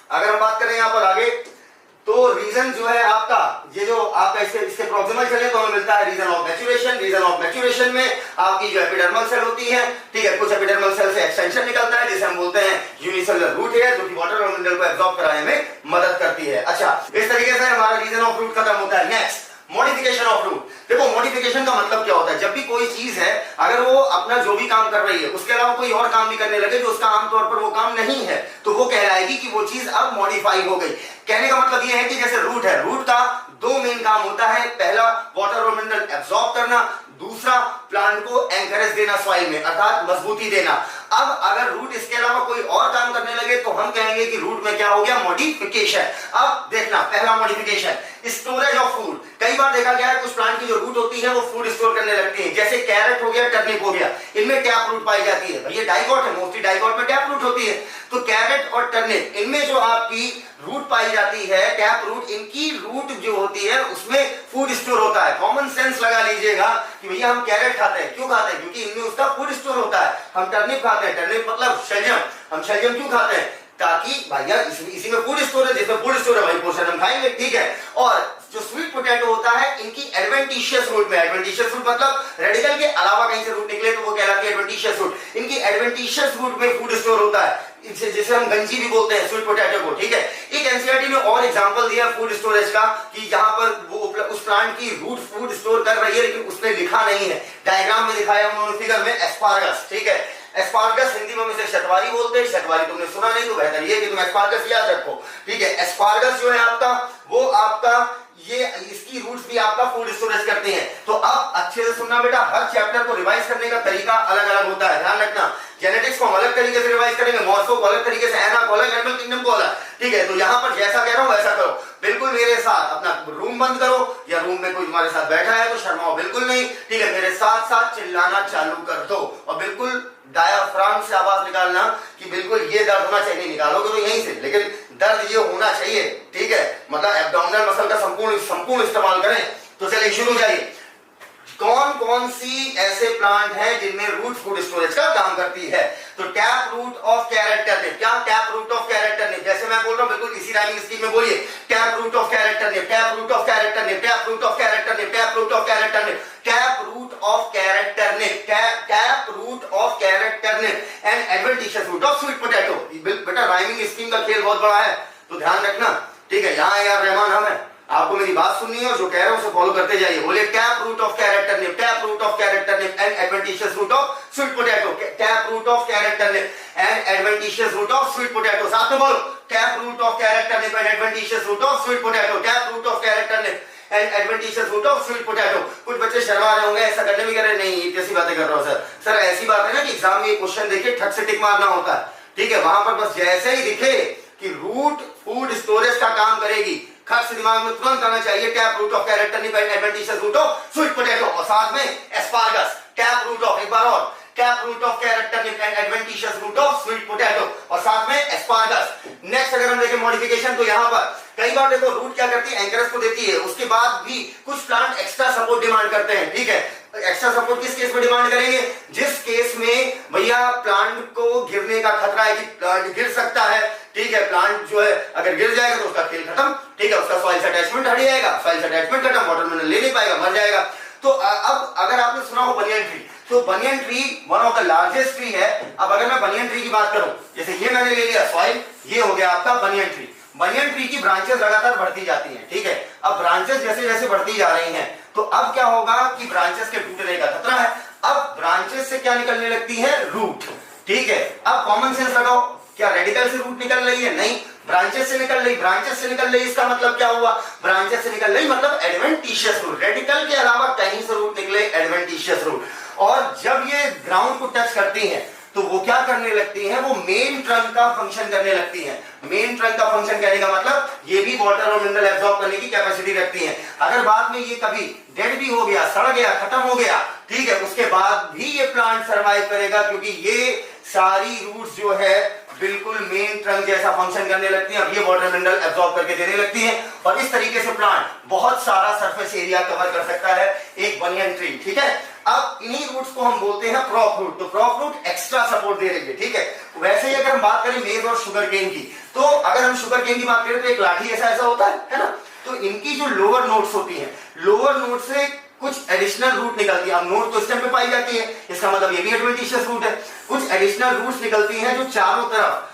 अगर हम बात करें यहां पर आगे तो रीजन जो है आपका, ये जो आपका इसके प्रॉक्सिमल चले तो हमें मिलता है region of maturation. Region of maturation में आपकी जो एपिडर्मल सेल होती है, ठीक है, कुछ एपिडर्मल सेल से एक्सटेंशन निकलता है जिसे हम बोलते हैं यूनिसेलुलर रूट हेयर, जो कि वाटर और मिनरल को एब्जॉर्ब कराने में मदद करती है। अच्छा, इस तरीके से हमारा रीजन ऑफ रूट खत्म होता है। Next, modification of root. देखो मॉडिफिकेशन का मतलब क्या होता है, जब भी कोई चीज है अगर वो अपना जो भी काम कर रही है उसके अलावा कोई और काम भी करने लगे जो उसका आमतौर पर वो काम नहीं है, तो वो कहलाएगी कि वो चीज अब मॉडिफाई हो गई। कहने का मतलब ये है कि जैसे रूट है, रूट का दो मेन काम होता है, पहला वाटर और मिनरल एब्जॉर्ब करना, दूसरा प्लांट को एंकरेज देना सॉइल में, अर्थात मजबूती देना। अब अगर रूट इसके अलावा कोई और काम करने लगे तो हम कहेंगे कि रूट में क्या हो गया, मॉडिफिकेशन। अब देखना, पहला मॉडिफिकेशन स्टोरेज ऑफ फूड। कई बार देखा गया है कुछ प्लांट की जो रूट होती है वो फूड स्टोर करने लगती है, जैसे कैरेट हो गया, टर्निप हो गया, इनमें टैप रूट पाई जाती है। ये डाइगॉट है, मोस्टली डाइगॉट में टैप रूट होती है। तो कैरेट और टर्निप इनमें जो आपकी रूट पाई जाती है, टैप रूट, इनकी रूट जो होती है उसमें फूड स्टोर होता है। कॉमन सेंस लगा लीजिएगा कि भैया हम कैरेट खाते हैं, क्यों खाते हैं, क्योंकि इनमें उसका फूड स्टोर होता है। हम टर्निप खाते हैं, टर्निप मतलब शलजम, हम शलजम क्यों खाते हैं, ताकि भैया इसी में फूड स्टोर है, जिसमें फूड स्टोर है वही पोर्शन हम खाएंगे, ठीक है। और जो स्वीट पोटैटो होता है इनकी एडवेंटिशियस रूट में, एडवेंटिशियस रूट मतलब रेडिकल के अलावा कहीं से रूट निकले तो वो कहलाती है एडवेंटिशियस रूट। इनकी एडवेंटिशियस रूट में फूड स्टोर होता है, जिसे हम गंजी भी बोलते हैं स्वीट पोटैटो को, ठीक है। एक एनसीईआरटी ने और एग्जांपल दिया फूड स्टोरेज का कि जहां पर वो उस प्लांट की रूट फूड स्टोर कर रही है लेकिन उसने लिखा नहीं है, डायग्राम में दिखाया उन्होंने फिगर में, एस्पार्गस, ठीक है। एस्पार्गस हिंदी में हम इसे शतवारी बोलते हैं, शतवारी तुमने सुना नहीं तो बेहतर ये कि तुम एस्पार्गस याद रखो, ठीक है। एस्पार्गस जो है आपका, वो आपका ये इसकी रूट्स भी आपका फूड स्टोरेज करते हैं। तो अब अच्छे से सुनना बेटा, हर चैप्टर को रिवाइज करने का तरीका अलग अलग होता है, ध्यान रखना। जेनेटिक्स को हम अलग तरीके से रिवाइज करेंगे, मॉर्फो को अलग तरीके से, एना को अलग, एनिमल किंगडम को अलग, ठीक है। तो यहाँ पर जैसा कह रहा हूं वैसा करो, बिल्कुल मेरे साथ अपना रूम बंद करो, या रूम में कोई तुम्हारे साथ बैठा है तो शर्माओ बिल्कुल नहीं, ठीक है। मेरे साथ साथ चिल्लाना चालू कर दो और बिल्कुल डायाफ्राम से आवाज निकालना कि बिल्कुल ये दर्द होना चाहिए, निकालोगे तो यहीं से, लेकिन दर्द ये होना चाहिए, ठीक है। मतलब एब्डोमिनल मसल का संपूर्ण इस्तेमाल करें। तो चलिए शुरू जाइए। कौन कौन सी ऐसे प्लांट हैं जिनमें रूट फूड स्टोरेज का काम करती है, तो tap root of carrot turnip. क्या tap root of carrot turnip, जैसे मैं बोल रहा हूं बिल्कुल इसी राइमिंग स्कीम में बोलिए, tap root of carrot turnip, tap root of carrot turnip, tap root of carrot turnip, tap root of carrot turnip, tap root of carrot turnip, tap root of carrot turnip and adventitious root of sweet potato. बेटा rhyming scheme का खेल बहुत बड़ा है तो ध्यान रखना, ठीक है। यहाँ यार रहमान हम है, आपको मेरी बात सुननी है और जो कह रहा हूं उसे फॉलो करते जाइए। बोले tap root of carrot turnip, tap root of carrot turnip and adventitious root of sweet potato, tap root of carrot turnip and adventitious root of sweet potato. साथ में बोलो, tap root of carrot turnip and adventitious root of sweet potato, tap root of carrot turnip and adventitious root of sweet potato. कुछ बच्चे शर्मा रहे होंगे, ऐसा करने भी कर रहे नहीं, कैसी बातें कर रहा हूं सर ऐसी बात है ना कि एग्जाम में ये क्वेश्चन देखिए ठक से टिक मारना होता है, ठीक है। वहां पर बस जैसे ही दिखे कि रूट फूड स्टोरेज का खट से दिमाग में तुरंत आना चाहिए tap root of carrot turning adventitious root of sweet potato, और साथ में एस्पार्गस, टैप रूट ऑफ, एक बार और, tap root of carrot turning adventitious root of sweet potato, और साथ में एस्पार्गस। नेक्स्ट अगर हम देखें मॉडिफिकेशन, तो यहां पर कई बार देखो रूट क्या करती है, एंकरस को देती है, उसके बाद भी कुछ प्लांट एक्स्ट्रा सपोर्ट डिमांड करते हैं, ठीक है। एक्स्ट्रा सपोर्ट किस केस में डिमांड करेंगे, जिस केस में भैया प्लांट को गिरने का खतरा है कि प्लांट गिर सकता है, ठीक है। प्लांट जो है अगर गिर जाएगा तो उसका खेल खत्म, ठीक है, उसका सॉइल से अटैचमेंट हट जाएगा, सॉइल से अटैचमेंट खत्म, वाटर मिनरल ले नहीं पाएगा, मर जाएगा। तो अब अगर आपने सुना हो बनियन ट्री, तो banyan tree one of the largest tree है। अब अगर मैं बनियन ट्री की बात करूं, जैसे ये मैंने ले लिया सॉइल, ये हो गया आपका बनियन ट्री। बनियन ट्री की ब्रांचेस लगातार बढ़ती जाती हैं, ठीक है। अब ब्रांचेस जैसे जैसे बढ़ती जा रही हैं, तो अब क्या होगा कि ब्रांचेस के टूटने का खतरा है। अब ब्रांचेस से क्या निकलने लगती है, रूट, ठीक है। अब कॉमन सेंस लगाओ, क्या रेडिकल से रूट निकल रही है, नहीं, ब्रांचेस से निकल रही, ब्रांचेस से निकल रही, इसका मतलब क्या हुआ, ब्रांचेस से निकल रही मतलब एडवेंटिशियस रूट, रेडिकल के अलावा कहीं से रूट निकले, एडवेंटिशियस रूट। और जब ये ग्राउंड को टच करती हैं तो वो क्या करने लगती हैं, वो मेन ट्रंक का फंक्शन करने लगती हैं। मेन ट्रंक का फंक्शन कहने का मतलब ये भी वाटर और मिनरल एब्जॉर्ब करने की कैपेसिटी रखती हैं। अगर बाद में ये कभी डेड भी हो गया, सड़ गया, खत्म हो गया, ठीक है, उसके बाद भी ये प्लांट सरवाइव करेगा, क्योंकि ये सारी रूट्स जो है बिल्कुल मेन ट्रंक जैसा फंक्शन करने लगती हैं, अब ये वाटर मिनरल एब्जॉर्ब करके देने लगती हैं, और इस तरीके से प्लांट बहुत सारा सरफेस एरिया कवर कर सकता है, एक बनियन ट्री, ठीक है। अब इन्हीं रूट्स को हम बोलते हैं क्रॉप रूट, तो क्रॉप रूट एक्स्ट्रा सपोर्ट दे रही है, ठीक है। वैसे ही अगर हम बात करें मेज और शुगर केन की, तो अगर हम शुगर केन की बात करें तो एक लाठी ऐसा ऐसा होता है ना, तो इनकी जो लोअर नोट्स होती हैं, लोअर नोट से कुछ एडिशनल रूट निकलती है। अब नोट तो स्टेम पे पाई जाती है, इसका मतलब ये भी एडवेंटिशियस रूट है। कुछ एडिशनल रूट्स निकलती हैं जो चारों तरफ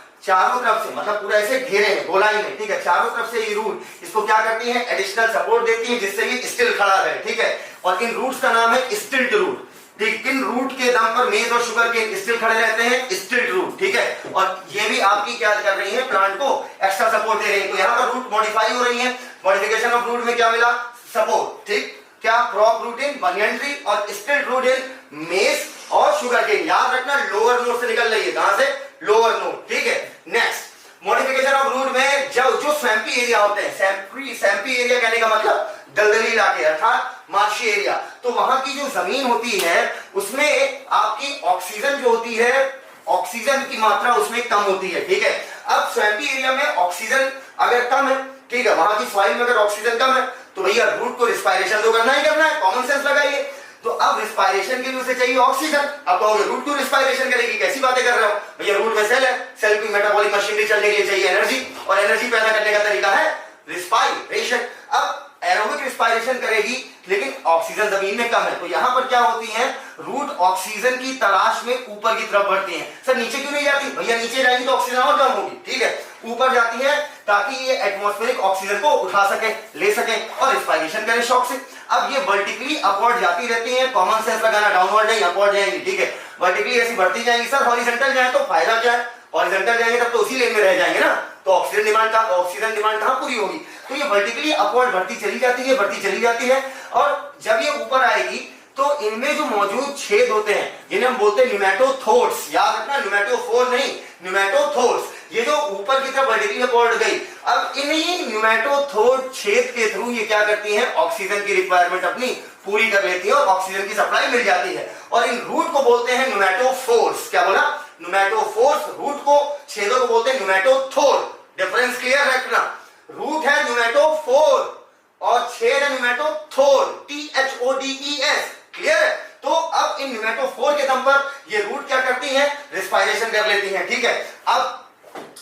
से, मतलब पूरा ऐसे घेरे हैं गोलाई में, ठीक है, चारों तरफ से ये रूट इसको क्या करती है, एडिशनल सपोर्ट देती है, जिससे ये स्टिल खड़ा रहे, ठीक है। और इन रूट्स का नाम है स्टिल्ट रूट, ठीक। किन रूट के दम पर मेज और शुगर के स्टिल खड़े रहते हैं, स्टिल्ट रूट, ठीक है। और ये भी आपकी क्या कर रही है, प्लांट को एक्स्ट्रा सपोर्ट दे रही है। तो यहाँ पर रूट मॉडिफाई हो रही है, मॉडिफिकेशन ऑफ रूट में क्या मिला, सपोर्ट, ठीक। क्या, क्रॉप रूट इन बनियन ट्री और स्टिल्ट रूट इन मेज और शुगर केन। याद रखना लोअर नोड से निकल रही है, कहां से, लोअर नोड, ठीक है। नेक्स्ट मॉडिफिकेशन ऑफ रूट में जो स्वैम्पी एरिया होते हैं, स्वैम्पी एरिया कहने का मतलब दलदली इलाके अर्थात मार्शी एरिया, तो वहां की जो जमीन होती है उसमें आपकी ऑक्सीजन जो होती है, ऑक्सीजन की मात्रा उसमें कम होती है, ठीक है। अब स्वैम्पी एरिया में ऑक्सीजन अगर कम है, ठीक है, वहां की सॉइल में अगर ऑक्सीजन कम है तो भैया रूट को रिस्पायरेशन तो करना ही करना है, कॉमन सेंस लगाइए। तो अब रिस्पायरेशन के लिए उसे चाहिए ऑक्सीजन। अब कहोगे रूट क्यों रिस्पायरेशन करेगी, कैसी बातें कर रहे हो भैया, रूट में सेल है, सेल की मेटाबॉलिक मशीनरी चलने के लिए चाहिए एनर्जी, और एनर्जी पैदा करने का तरीका है रिस्पायरेशन। अब एरोबिक रिस्पायरेशन करेगी लेकिन ऑक्सीजन जमीन में कम है, तो यहां पर क्या होती है, रूट ऑक्सीजन की तलाश में ऊपर की तरफ बढ़ती हैं। सर नीचे क्यों नहीं जाती, भैया नीचे जाएगी तो ऑक्सीजन और कम होगी, ठीक है, ऊपर जाती है ताकि ये एटमॉस्फेरिक ऑक्सीजन को उठा सके, ले सके और रिस्पायरेशन करे शॉक से। अब ये वर्टिकली अपवर्ड जाती रहती है, कॉमन सेंस लगाना, डाउनवर्ड नहीं अपवर्ड जाएंगी, ठीक है, वर्टिकली ऐसी बढ़ती जाएंगी। सर हॉरिजॉन्टल जाए तो फायदा क्या है, हॉरिजॉन्टल जाएंगे तब तो उसी लेन में रह जाएंगे ना, तो ऑक्सीजन डिमांड कहां पूरी होगी। तो ये वर्टिकली अपवर्ड बढ़ती चली जाती है, और जब ये ऊपर आएगी तो इनमें जो मौजूद छेद होते हैं जिन्हें हम बोलते हैं न्यूमेटोथोर्स, याद रखना न्यूमेटोफोर नहीं, न्यूमेटोथोर्स, ये जो ऊपर की तरफ वर्टिकली अपवर्ड गई, अब इन्हीं न्यूमेटोथोर छेद के थ्रू ये क्या करती हैं, ऑक्सीजन की रिक्वायरमेंट अपनी पूरी कर लेती है और ऑक्सीजन की सप्लाई मिल जाती है, और इन रूट को बोलते हैं न्यूमेटोफोर्स। क्या बोला, न्यूमेटोफोर्स, रूट को, छेदों को बोलते हैं न्यूमेटोथोर। डिफरेंस क्लियर रखना, रूट है न्यूमेटोफोर और छेद है न्यूमेटोथोर, THODES, क्लियर है। तो अब इन न्यूमेटोफोर के दम पर ये रूट क्या करती हैं, रिस्पायरेशन कर लेती हैं, ठीक है। अब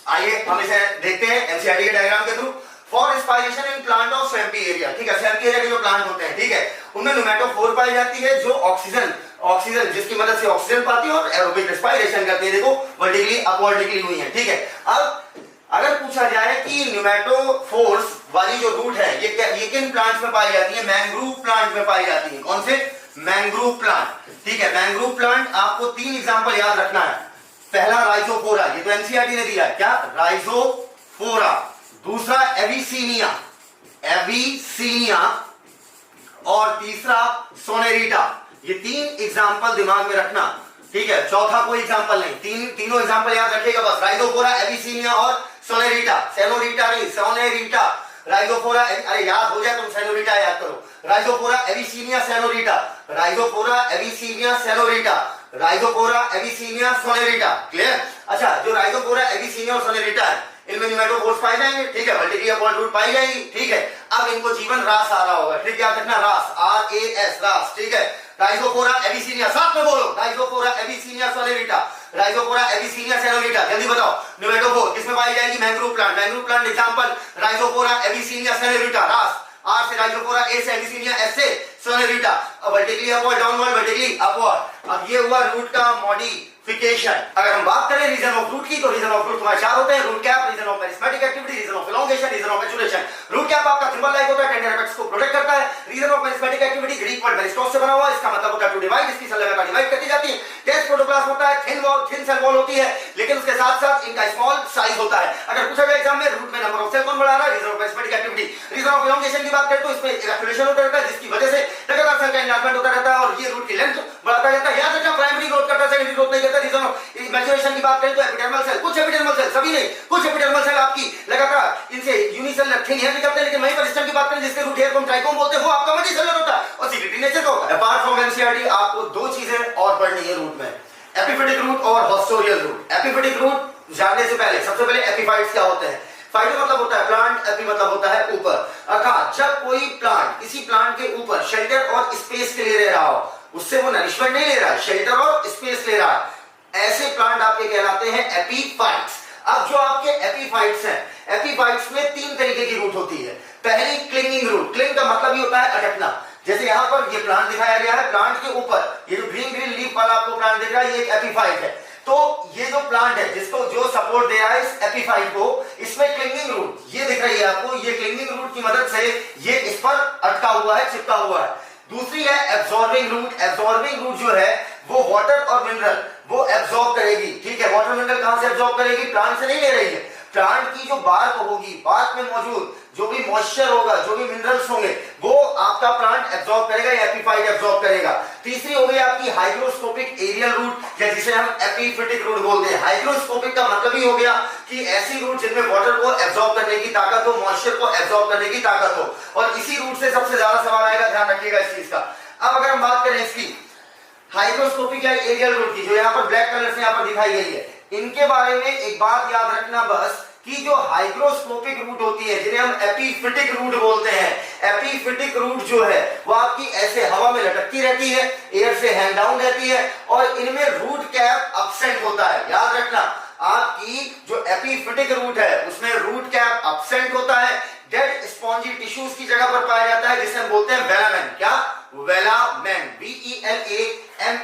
आइए हम इसे देखते हैं एनसीईआरटी के डायग्राम के through. For respiration in plant of swampy area, ठीक है, स्वैम्पी एरिया के जो प्लांट होते हैं, ठीक है, उनमें न्यूमेटोफोर पाई जाती है जो ऑक्सीजन जिसकी मदद से ऑक्सीजन पाती है और एरोबिक रिस्पायरेशन करती है। देखो वर्टिकली अपवर्टिकली हुई है, ठीक है। अब अगर पूछा जाए कि न्यूमेटोफोर्स वाली जो रूट है ये किन प्लांट्स में पाई जाती है, मैंग्रोव प्लांट में पाई जाती है। कौन से, मैंग्रोव प्लांट, ठीक है। मैंग्रोव प्लांट आपको 3 एग्जांपल याद रखना है। पहला राइजोफोरा, ये तो एनसीईआरटी ने दिया है, क्या, राइजोफोरा। दूसरा एविसीनिया, और तीसरा सोनेरिटा। ये 3 एग्जांपल दिमाग में रखना, ठीक है, चौथा कोई एग्जांपल नहीं, तीनों एग्जांपल याद रखिएगा बस, राइजोफोरा, एविसीनिया और सोनेरिटा, सेनोरिटा नहीं, सोनेरिटा। राइजोफोरा, अरे याद हो जाए तुम सेनोरिटा याद करो, Rhizophora Avicennia senorita, Rhizophora Avicennia senorita, Rhizophora Avicennia Sonneratia. Clear? अच्छा, जो राइजोफोरा एविसीनिया और सोनेरिटा है इनमें निमेटोफोर्स पाए जाएंगे, ठीक है, वर्टिकली अपॉइंट रूट पाई जाएगी, ठीक है। अब इनको जीवन रास आ रहा होगा, ठीक है, याद रखना रास, RAS रास, ठीक है। राइजोफोरा एविसीनिया, साथ में बोलो, Rhizophora Avicennia Sonneratia, Rhizophora Avicennia senorita, जल्दी बताओ। निमेटोफोर किसमें पाई जाएगी? Mangrove plant, mangrove plant example Rhizophora Avicennia senorita RAS, R से राइजोफोरा, A से एविसीनिया, S से सोनेरिटा। अब vertically upward downward, vertically upward. अब ये हुआ रूट का मॉडिफिकेशन। अगर हम बात करें रीजन ऑफ रूट की, तो रीजन ऑफ रूट तुम्हारे चार होते हैं, root cap, region of meristematic activity, region of elongation, region of maturation. Root cap आपका सिंबल लाइक होता है, टेंडर एपेक्स को प्रोटेक्ट करता है। Region of meristematic activity Greek word meristos से बना हुआ है, इसका मतलब होता है टू डिवाइड, इसकी सेल लगातार डिवाइड करती जाती है। डेंस प्रोटोप्लाज्म होता है, thin wall, thin cell wall होती है, लेकिन उसके साथ साथ इनका स्मॉल साइज होता है। अगर पूछा गया एग्जाम में रूट में नंबर ऑफ सेल कौन बढ़ा रहा है, region of meristematic activity. Region of elongation की बात करें तो इसमें इवैक्यूलेशन होता रहता है, जिसकी वजह से लगातार सेल का एनलार्जमेंट होता रहता है और ये रूट की लेंथ बढ़ाता जाता है। याद रखना, प्राइमरी ग्रोथ करता है, सेकेंडरी ग्रोथ नहीं करता। रीजन ऑफ मैचुरेशन की बात करें तो एपिडर्मल सेल, कुछ एपिडर्मल सेल, सभी नहीं, कुछ एपिडर्मल सेल आपकी लगातार इनसे यूनिसेलुलर थिन हेयर निकलते हैं, लेकिन वहीं पर स्टेम की बात करें जिसके रूट हेयर को हम ट्राइकोम बोलते हैं, वो आपका मल्टीसेलुलर होता है और सीक्रेटरी नेचर का होता है। अपार्ट फ्रॉम एनसीईआरटी आपको दो चीजें और पढ़नी है रूट में, एपिफिटिक रूट और हॉस्टोरियल रूट। एपिफिटिक रूट जानने से पहले सबसे पहले एपिफाइट्स क्या होते हैं। फाइटो मतलब होता है प्लांट, एपी मतलब होता है ऊपर। अर्थात जब कोई प्लांट किसी प्लांट के ऊपर शेल्टर और स्पेस के लिए रह रहा हो, उससे वो नरिशमेंट नहीं ले रहा है, शेल्टर और स्पेस ले रहा है, ऐसे प्लांट आपके कहलाते हैं एपीफाइट्स। अब जो आपके एपीफाइट्स हैं, एपीफाइट्स में तीन तरीके की रूट होती है। पहली क्लिंगिंग रूट, क्लिंग का मतलब ही होता है अटकना। जैसे यहां पर ये प्लांट दिखाया गया है, प्लांट के ऊपर ये जो ग्रीन ग्रीन लीफ वाला आपको प्लांट दिख रहा है, ये एक एपीफाइट है। तो ये जो प्लांट है जिसको जो सपोर्ट दे रहा है इस एपीफाइट को, इसमें क्लिंगिंग रूट ये दिख रही है आपको, ये क्लिंगिंग रूट की मदद से ये इस पर अटका हुआ है, चिपका हुआ है। दूसरी है एब्जॉर्बिंग रूट। एब्जॉर्बिंग रूट जो है वो वाटर और मिनरल वो एब्जॉर्ब करेगी, ठीक है। वाटर मिनरल कहां से एब्जॉर्ब करेगी? प्लांट से नहीं ले रही है। प्लांट की जो बार्क होगी, बार्क में मौजूद जो भी मॉइस्चर होगा, जो भी मिनरल्स होंगे, वो आपका प्लांट एब्जॉर्ब करेगा या एपीफाइट एब्जॉर्ब करेगा। तीसरी हो गई आपकी हाइग्रोस्कोपिक एरियल रूट, या जिसे हम एपीफिटिक रूट बोलते हैं। हाइग्रोस्कोपिक का मतलब ही हो गया कि ऐसी रूट जिनमें वाटर को एब्जॉर्ब करने की ताकत हो, मॉइस्चर को एब्जॉर्ब करने की ताकत हो। और इसी रूट से सबसे ज्यादा सवाल आएगा, ध्यान रखिएगा इस चीज का। अब अगर हम बात करें इसकी हाइग्रोस्कोपिक या एरियल रूट की, जो यहाँ पर ब्लैक कलर से यहाँ पर दिखाई गई है, इनके बारे में एक बात याद रखना बस, कि जो हाइग्रोस्कोपिक रूट होती है जिन्हें हम एपीफिटिक रूट बोलते हैं, एपीफिटिक रूट जो है वो आपकी ऐसे हवा में लटकती रहती है, एयर से हैंग डाउन रहती है और इनमें रूट कैप एब्सेंट होता है। याद रखना, आपकी जो एपीफिटिक रूट है उसमें रूट कैप एब्सेंट होता है, डेड स्पॉन्जी टिश्यूज की जगह पर पाया जाता है, जिसे हम बोलते हैं वेलामेन। क्या? वेलामेन, VELAMEN,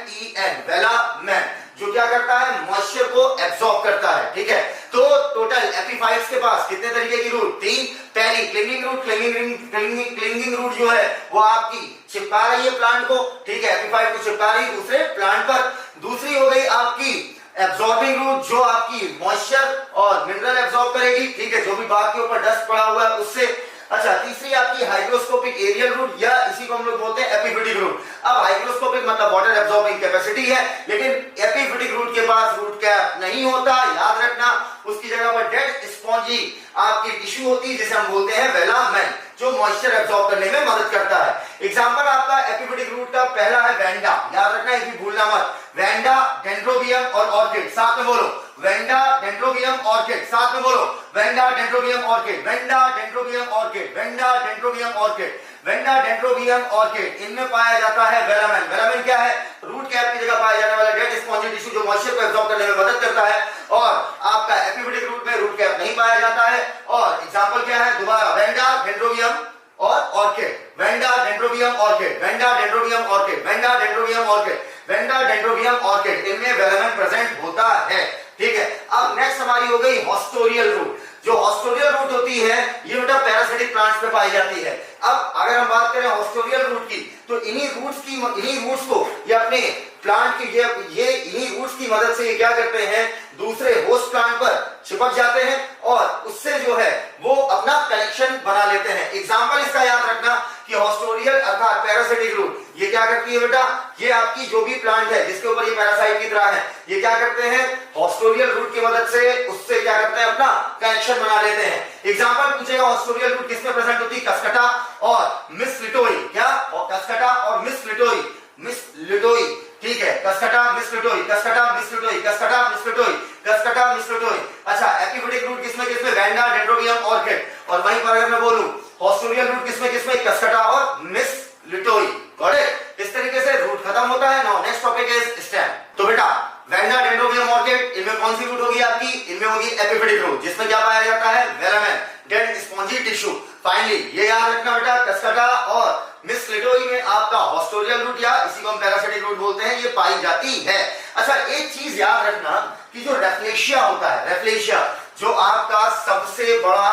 वेलामेन, जो क्या करता है? मॉइस्चर को एब्सॉर्ब करता है, ठीक है। तो टोटल एपीफाइट्स के पास कितने तरीके की रूट? तीन। पहली क्लिंगिंग रूट, क्लिंगिंग रूट जो है वो आपकी चिपका रही है प्लांट को, ठीक है, एपीफाइट को चिपका रही है दूसरे प्लांट पर। दूसरी हो गई आपकी एब्सॉर्बिंग रूट, जो आपकी मॉइस्चर और मिनरल एब्सॉर्ब करेगी, ठीक है, जो भी बाग के ऊपर डस्ट पड़ा हुआ है उससे। अच्छा, तीसरी आपकी हाइग्रोस्कोपिक एरियल रूट, या इसी को हम लोग बोलते हैं एपीफिटिक रूट। अब हाइग्रोस्कोपिक मतलब वाटर एब्सॉर्बिंग कैपेसिटी है, लेकिन एपीफिटिक रूट के पास रूट कैप नहीं होता। याद रखना, उसकी जगह पर डेड स्पॉन्जी आपकी टिश्यू होती है, जिसे हम बोलते हैं वेलामेन, जो मॉइस्चर एब्सॉर्ब करने में मदद करता है। एग्जांपल आपका एपीफिटिक रूट का पहला है वेंडा। याद रखना, ये भी भूलना मत। वेंडा, डेंड्रोबियम और ऑर्किड, साथ में बोलो। वेंडा, डेंड्रोबियम, ऑर्किड, साथ में बोलो। Wanda, Dendrobium, orchid, Wanda, Dendrobium, orchid, Wanda, Dendrobium, orchid, Wanda, Dendrobium, orchid. इनमें पाया जाता है वेलामेन। वेलामेन क्या है? रूट कैप की जगह पाया जाने वाला डेड स्पॉन्जी टिश्यू, जो मॉइस्चर को एब्सॉर्ब करने में मदद करता है। और आपका एपीफिटिक रूट में रूट कैप नहीं पाया जाता है। और एग्जांपल क्या है? दोबारा, वेंडा, डेंड्रोबियम और orchid, Wanda, Dendrobium, orchid, Wanda, Dendrobium, orchid, Wanda, Dendrobium, orchid, Wanda, Dendrobium, orchid. इनमें वेलामेन प्रेजेंट होता है, ठीक है। अब नेक्स्ट हमारी हो गई हॉस्टोरियल रूट। जो हॉस्टोरियल रूट होती है ये बेटा पैरासिटिक प्लांट्स पे पाई जाती है। अब अगर हम बात करें हॉस्टोरियल रूट की, तो इन्हीं रूट्स को ये अपने प्लांट की ये इन्हीं रूट्स की मदद से ये क्या करते हैं? दूसरे होस्ट प्लांट पर चिपक जाते हैं और उससे जो है वो अपना कनेक्शन बना लेते हैं। एग्जांपल इसका याद रखना कि हॉस्टोरियल अर्थात पैरासिटिक रूट ये क्या करती है बेटा, ये आपकी जो भी प्लांट है जिसके ऊपर ये पैरासाइट की तरह है, ये क्या करते हैं, हॉस्टोरियल रूट की मदद से उससे क्या करते हैं, अपना कनेक्शन बना लेते हैं। एग्जांपल पूछेगा हॉस्टोरियल रूट किसमें प्रेजेंट होती है, कस्कटा और मिसलिटोई। क्या, और कस्कटा और मिसलिटोई, मिसलिटोई, ठीक है, कस्कटा मिसलिटोई, कस्कटा मिसलिटोई, कस्कटा मिसलिटोई, कस्कटा मिसलिटोई। अच्छा, एपिफिटिक रूट किसमें किसमें, वैंडा, डेंड्रोबियम, ऑर्किड। और वहीं पर अगर मैं बोलूं हॉस्टोरियल रूट किसमें किसमें, कस्कटा और मिसलिटोई। Got it. इस तरीके से रूट खत्म होता है। Now next topic is stem. तो बेटा वैंडा, डेंड्रोबियम, ऑर्किड, इनमें कौन सी रूट होगी आपकी, इनमें होगी एपिफिटिक रूट, जिसमें क्या पाया जाता है, velamen, dead spongy tissue. Finally ये याद रखना बेटा, कस्कटा और मिसलिटोई में आपका हॉस्टोरियल रूट या इसी को हम पैरासिटिक रूट बोलते हैं, ये पाई जाती है। अच्छा, एक चीज याद रखना कि जो रेफ्लेशिया होता है, रेफ्लेशिया जो आपका सबसे बड़ा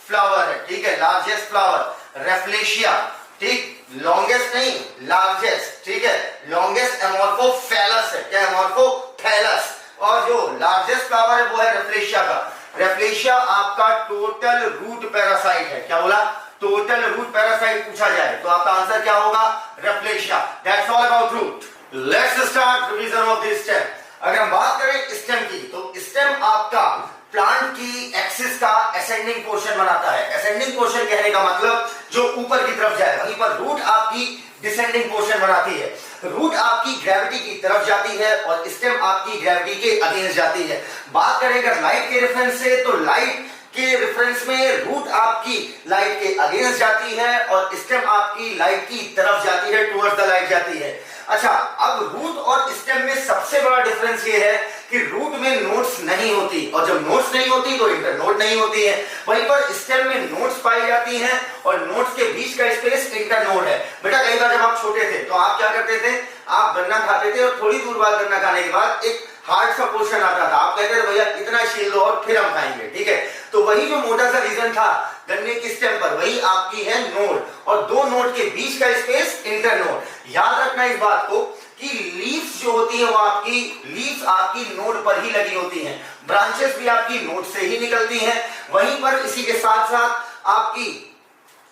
फ्लावर है, ठीक है, लार्जेस्ट फ्लावर, रेफ्लेशिया, ठीक, लॉन्गेस्ट नहीं, लार्जेस्ट, ठीक है, लॉन्गेस्ट एमोर्फोफैलस है। क्या, एमोर्फोफैलस। और जो लार्जेस्ट फ्लावर है वो है रेफ्लेशिया का। रेफ्लेशिया आपका टोटल रूट पैरासाइट है। क्या बोला, टोटल रूट पैरासाइट पूछा जाए तो आपका आंसर क्या होगा, Rafflesia. That's all about root. Let's start revision of this stem. अगर हम बात करें स्टेम की, तो स्टेम आपका प्लांट की एक्सिस का असेंडिंग पोर्शन बनाता है। असेंडिंग पोर्शन कहने का मतलब जो ऊपर की तरफ जाए, वहीं पर रूट आपकी डिसेंडिंग पोर्शन बनाती है। रूट आपकी ग्रेविटी की तरफ जाती है और स्टेम आपकी ग्रेविटी के अगेंस्ट जाती है। बात करें अगर लाइट के रेफरेंस से, तो लाइट के रेफरेंस में रूट आपकी लाइट के अगेंस्ट जाती है और स्टेम आपकी लाइट की तरफ जाती है, टुवर्ड्स द लाइट जाती है। अच्छा, अब रूट और स्टेम में सबसे बड़ा डिफरेंस ये है कि रूट में नोड्स नहीं होती, और जब नोड्स नहीं होती तो इंटरनोड नहीं होती है। वहीं पर स्टेम में नोड्स पाई जाती हैं और नोड्स के बीच का स्पेस इंटरनोड है। बेटा कई बार जब आप छोटे थे तो आप क्या करते थे, आप गन्ना खाते थे और थोड़ी दूर बाद गन्ना खाने के बाद एक हार्ड सा पोर्शन आता था, आप कहते थे भैया इतना छील दो और फिर हम खाएंगे, ठीक है। तो वही जो मोटा सा रीजन था गन्ने की स्टेम पर, वही आपकी है नोड, और दो नोड के बीच का स्पेस इंटरनोड। याद रखना इस बात को कि लीव्स जो होती है वो आपकी लीव्स आपकी नोड पर ही लगी होती हैं, ब्रांचेस भी आपकी नोड से ही निकलती हैं। वहीं पर इसी के साथ साथ आपकी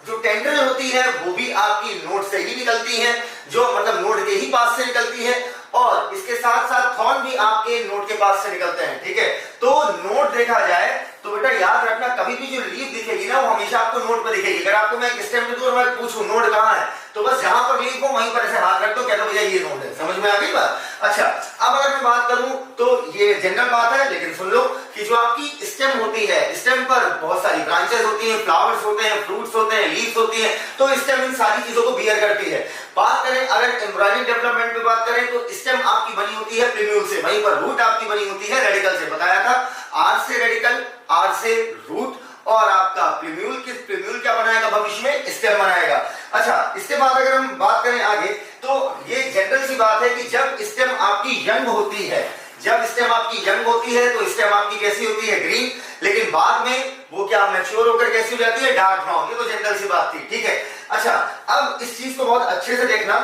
जो टेंड्रिल होती है वो भी आपकी नोड से ही निकलती हैं, जो मतलब नोड के ही पास से निकलती है, और इसके साथ साथ थॉर्न भी आपके नोड के पास से निकलते हैं, ठीक है। तो नोड देखा जाए तो बेटा याद रखना, कभी भी जो लीफ दिखेगी ना वो हमेशा आपको नोड पर दिखेगी। अगर आपको मैं एक स्टेम में दूं और मैं पूछूं नोड कहां है, तो बस जहां पर लीफ हो वहीं पर ऐसे हाथ रख दो, कह दो भैया ये नोड है। समझ में आ गई बात। अच्छा, अब अगर मैं बात करूं तो ये जनरल बात है, लेकिन सुन लो कि जो आपकी स्टेम होती है, स्टेम पर बहुत सारी ब्रांचेस होती हैं, फ्लावर्स होते हैं, फ्रूट्स होते हैं, लीव्स होती हैं, तो स्टेम इन सारी चीजों को बियर करती है। बात करें अगर एम्ब्रियोनिक डेवलपमेंट में बात करें तो स्टेम आपकी बनी होती है प्रिम्यूल से, वहीं पर रूट आपकी बनी होती है रेडिकल से। बताया था, आर से रेडिकल, आर से रूट, और आपका प्रिम्यूल क्या बनाएगा भविष्य में, स्टेम बनाएगा। अच्छा, इसके बाद अगर हम बात करें आगे तो ये जनरल सी बात है कि जब स्टेम आपकी यंग होती है, जब स्टेम आपकी यंग होती है तो स्टेम आपकी कैसी होती है, ग्रीन, लेकिन बाद में वो क्या मैच्योर होकर कैसी हो जाती है, डार्क ब्राउन। ये तो जनरल सी बात थी, ठीक है। अच्छा, अब इस चीज को बहुत अच्छे से देखना,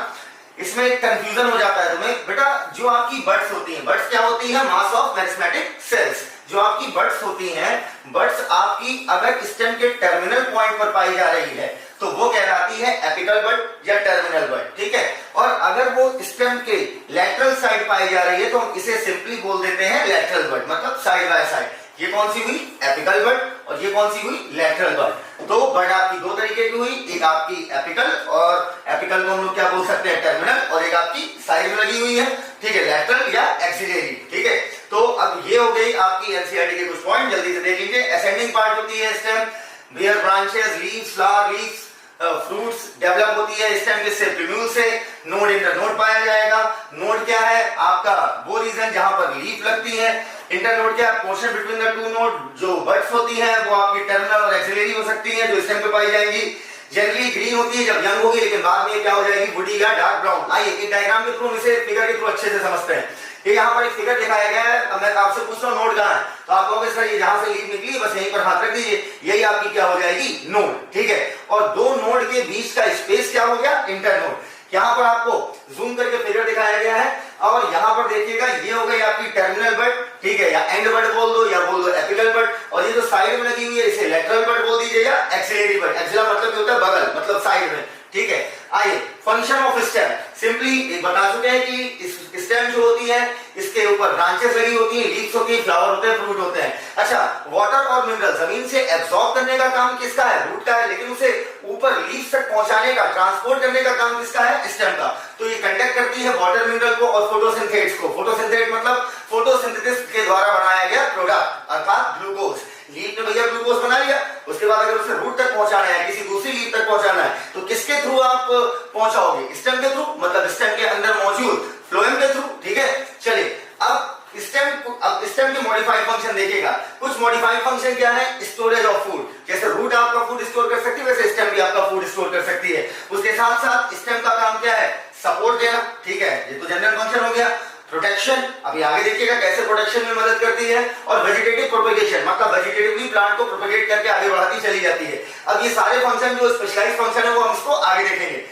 इसमें कंफ्यूजन हो जाता है तुम्हें। बेटा जो आपकी बड्स होती हैं, बड्स क्या होती है, मास ऑफ मेरिस्मेटिक सेल्स। जो आपकी बड्स होती हैं, बड्स आपकी अगर स्टेम के टर्मिनल पॉइंट पर पाई जा रही है तो वो कहलाती है एपिकल बड या टर्मिनल बड, ठीक है। और अगर वो स्टेम के लैटरल साइड पाई जा रही है तो हम इसे सिंपली बोल देते हैं लैटरल बड, मतलब साइड बाय साइड। ये कौन सी हुई, एपिकल बड, और ये कौन सी हुई, लैटरल बड। तो बड आपकी दो तरीके की हुई, एक आपकी एपिकल, और एपिकल को हम लोग क्या बोल सकते हैं, टर्मिनल, और एक आपकी साइड में लगी हुई है, ठीक है, लैटरल या एक्सिलरी, ठीक है। तो अब ये हो गई आपकी एनसीईआरटी के कुछ पॉइंट, जल्दी से देख लीजिए। असेंडिंग पार्ट होती है stem, where branches, leaves, flower, leaves, fruits develop होती है स्टेम से, प्रिम्यूल से। नोड इंटरनोड पाया जाएगा। नोड क्या है, आपका वो रीजन जहां पर लीफ लगती है। इंटरनोड क्या है, portion between the two node. जो बड्स होती हैं वो आपकी टर्मिनल और एक्सिलरी हो सकती हैं, जो स्टेम पे पाई जाएंगी। जनरली ग्रीन होती है जब यंग होगी, लेकिन बाद में क्या हो जाएगी, वुडी या डार्क ब्राउन। आइए एक डायग्राम के थ्रू, इसे फिगर के थ्रू अच्छे से समझते हैं। ये यहाँ पर एक फिगर दिखाया गया है। अब मैं आपसे पूछ रहा हूँ नोड कहाँ है, तो आप कहोगे सर ये जहां से लीफ निकली बस यहीं पर हाथ रख दीजिए, यही आपकी क्या हो जाएगी, नोड, ठीक है। और दो नोड के बीच का स्पेस क्या हो गया, इंटरनोड। यहाँ पर आपको जूम करके फिगर दिखाया गया है, और यहाँ पर देखिएगा ये हो गई आपकी टर्मिनल बड, ठीक है, या एंड बड बोल दो या बोल दो एपिकल बड। और ये जो साइड में लगी हुई है इसे लेटरल बड बोल दीजिए या एक्सिलरी बड। एक्सिला मतलब होता है बगल, मतलब साइड में, ठीक है। आइए फंक्शन ऑफ स्टेम, सिंपली एक बता चुके हैं कि स्टेम जो होती है इसके ऊपर ब्रांचेस लगी होती हैं, लीव्स होती हैं, फ्लावर होते हैं, फ्रूट होते हैं। अच्छा, वाटर और मिनरल जमीन से एब्सॉर्ब करने का काम किसका है? रूट का है, लेकिन उसे ऊपर लीव्स तक पहुंचाने का, ट्रांसपोर्ट करने का काम किसका है? स्टेम का। तो ये कंडक्ट करती है वाटर, मिनरल को और फोटोसिंथेट्स को। फोटोसिंथेट मतलब फोटोसिंथेसिस के द्वारा बनाया गया प्रोडक्ट अर्थात ग्लूकोज। लीफ ने भैया ग्लूकोज बना लिया, उसके बाद अगर उसे रूट तक पहुंचाना है, किसी दूसरी लीफ तक पहुंचाना है, तो किसके थ्रू आप पहुंचाओगे? स्टेम के थ्रू, मतलब स्टेम के अंदर मौजूद फ्लोएम के थ्रू, ठीक है। चलिए अब स्टेम की मॉडिफाइड फंक्शन देखिएगा। कुछ मॉडिफाइड फंक्शन क्या है? स्टोरेज ऑफ फूड, जैसे रूट आपका फूड स्टोर कर सकती है वैसे स्टेम भी आपका फूड स्टोर कर सकती है। उसके साथ साथ स्टेम का काम क्या है? सपोर्ट देना, ठीक है, ये तो जनरल फंक्शन हो गया। प्रोटेक्शन, अभी आगे देखिएगा कैसे प्रोटेक्शन में मदद करती है। और वेजिटेटिव प्रोपेगेशन, मतलब वेजिटेटिवली प्लांट को प्रोपेगेट करके आगे बढ़ाती चली जाती है। अब ये सारे फंक्शन जो स्पेशलाइज्ड फंक्शन है वो हम इसको आगे देखेंगे।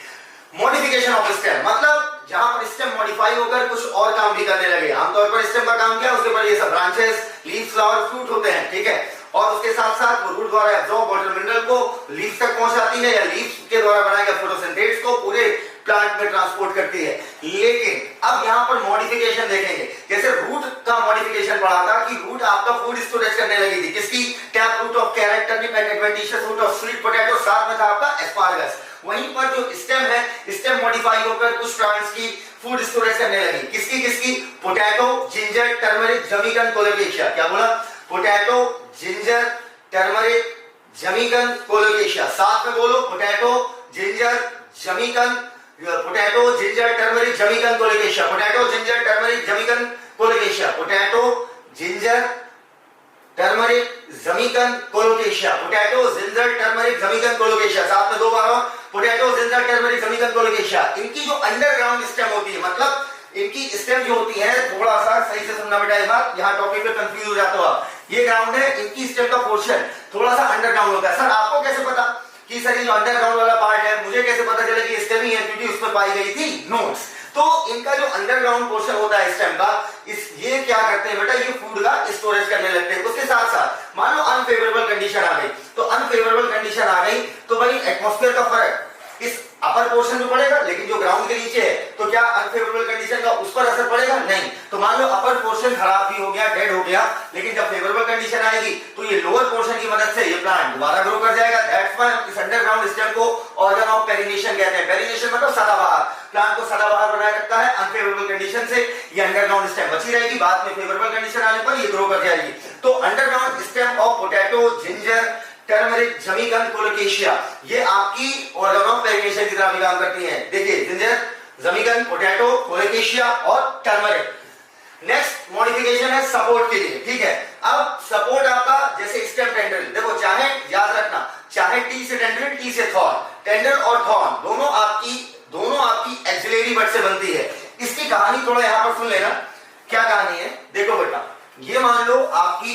मॉडिफिकेशन ऑफ स्टेम, मतलब जहां पर स्टेम मॉडिफाई होकर कुछ और काम भी करने लगे। आमतौर पर स्टेम का काम क्या है? उसके ऊपर ये सब ब्रांचेस, लीव्स, फ्लावर, फ्रूट होते हैं, ठीक है। और उसके साथ साथ वो रूट द्वारा एब्जॉर्ब वाटर मिनरल को लीव्स तक पहुंचाती है या लीव्स के द्वारा बनाए गए फोटोसिंथेट्स को पूरे प्लांट में ट्रांसपोर्ट करती है। लेकिन अब यहां पर मॉडिफिकेशन देखेंगे, जैसे रूट का मॉडिफिकेशन पढ़ा था कि रूट आपका फूड स्टोरेज करने लगी थी। किसकी? Tap root of carrot, turnip and adventitious root of sweet potato, साथ में था आपका एस्पारगस। वहीं पर जो स्टेम है, स्टेम मॉडिफाई होकर कुछ प्लांट्स की फूड स्टोरेज करने लगी। किसकी किसकी? पोटैटो, जिंजर, टर्मरिक, जमीकन, कोलोकेशिया। क्या बोला? पोटैटो, जिंजर, टर्मरिक, जमीकन, कोलोकेशिया। साथ में बोलो, पोटैटो, जिंजर, जमीकन, पोटैटो, जिंजर, टर्मरिक, जमीकन, कोलोकेशिया। पोटैटो, जिंजर, टर्मरिक, जमीकन, कोलोकेशिया। पोटैटो, जिंजर, टर्मरिक, जमीकन, कोलोकेशिया। पोटैटो, जिंजर, टर्मरिक, जमीकन, कोलोकेशिया। साथ में दो बार और, पोटैटो, जिंजर, टर्मरिक, जमीकन, कोलोकेशिया। इनकी जो अंडरग्राउंड स्टेम होती है, मतलब इनकी स्टेम जो होती है, थोड़ा सा सही से सुनना बेटा, इस बार यहाँ टॉपिक पे कंफ्यूज हो जाते हो आप। ये ग्राउंड है, इनकी स्टेम का पोर्शन थोड़ा सा अंडरग्राउंड होता है। सर आपको कैसे पता कि सर ये जो अंडरग्राउंड वाला पार्ट है, मुझे कैसे पता चला कि स्टेम ही है? क्योंकि उस पर पाई गई थी नोट्स। तो इनका जो अंडरग्राउंड पोर्शन होता है स्टेम का, ये क्या करते हैं बेटा? ये फूड का स्टोरेज करने लगते हैं। उसके साथ साथ मान लो अनफेवरेबल कंडीशन आ गई, तो अनफेवरेबल कंडीशन आ गई तो भाई एटमॉस्फेयर का फर्क इस अपर पोर्शन में पड़ेगा, लेकिन जो ग्राउंड के नीचे है तो क्या अनफेवरेबल कंडीशन का उस पर असर पड़ेगा? नहीं। तो मान लो अपर पोर्शन खराब भी हो गया, डेड हो गया, लेकिन जब फेवरेबल कंडीशन आएगी तो ये लोअर पोर्शन की मदद से ये प्लांट दोबारा ग्रो कर जाएगा। दैट्स व्हाई इस अंडरग्राउंड स्टेम को ऑर्गन ऑफ पेरिनेशन कहते हैं। पेरिनेशन मतलब सदाबहार, प्लांट को सदाबहार बनाए रखता है। अनफेवरेबल कंडीशन से ये अंडरग्राउंड स्टेम बची रहेगी, बाद में फेवरेबल कंडीशन आने पर ये ग्रो कर जाएगी। तो underground stem of potato, ginger, turmeric, जमीकन, कोलोकेशिया, ये आपकी ऑर्गन ऑफ पेरिनेशन की तरह भी काम करती है। देखिए, जिंजर, जमीकन, पोटैटो, कोलोकेशिया और टर्मरिक। नेक्स्ट मॉडिफिकेशन है सपोर्ट के लिए, ठीक है। अब सपोर्ट आपका जैसे स्टेम टेंडरिल, देखो चाहे याद रखना, चाहे टी से टेंडरिल, टी से थॉर्न, टेंडर और थॉर्न दोनों आपकी एक्सिलरी बट से बनती है। इसकी कहानी थोड़ा यहां पर सुन लेना। क्या कहानी है? देखो बेटा, ये मान लो आपकी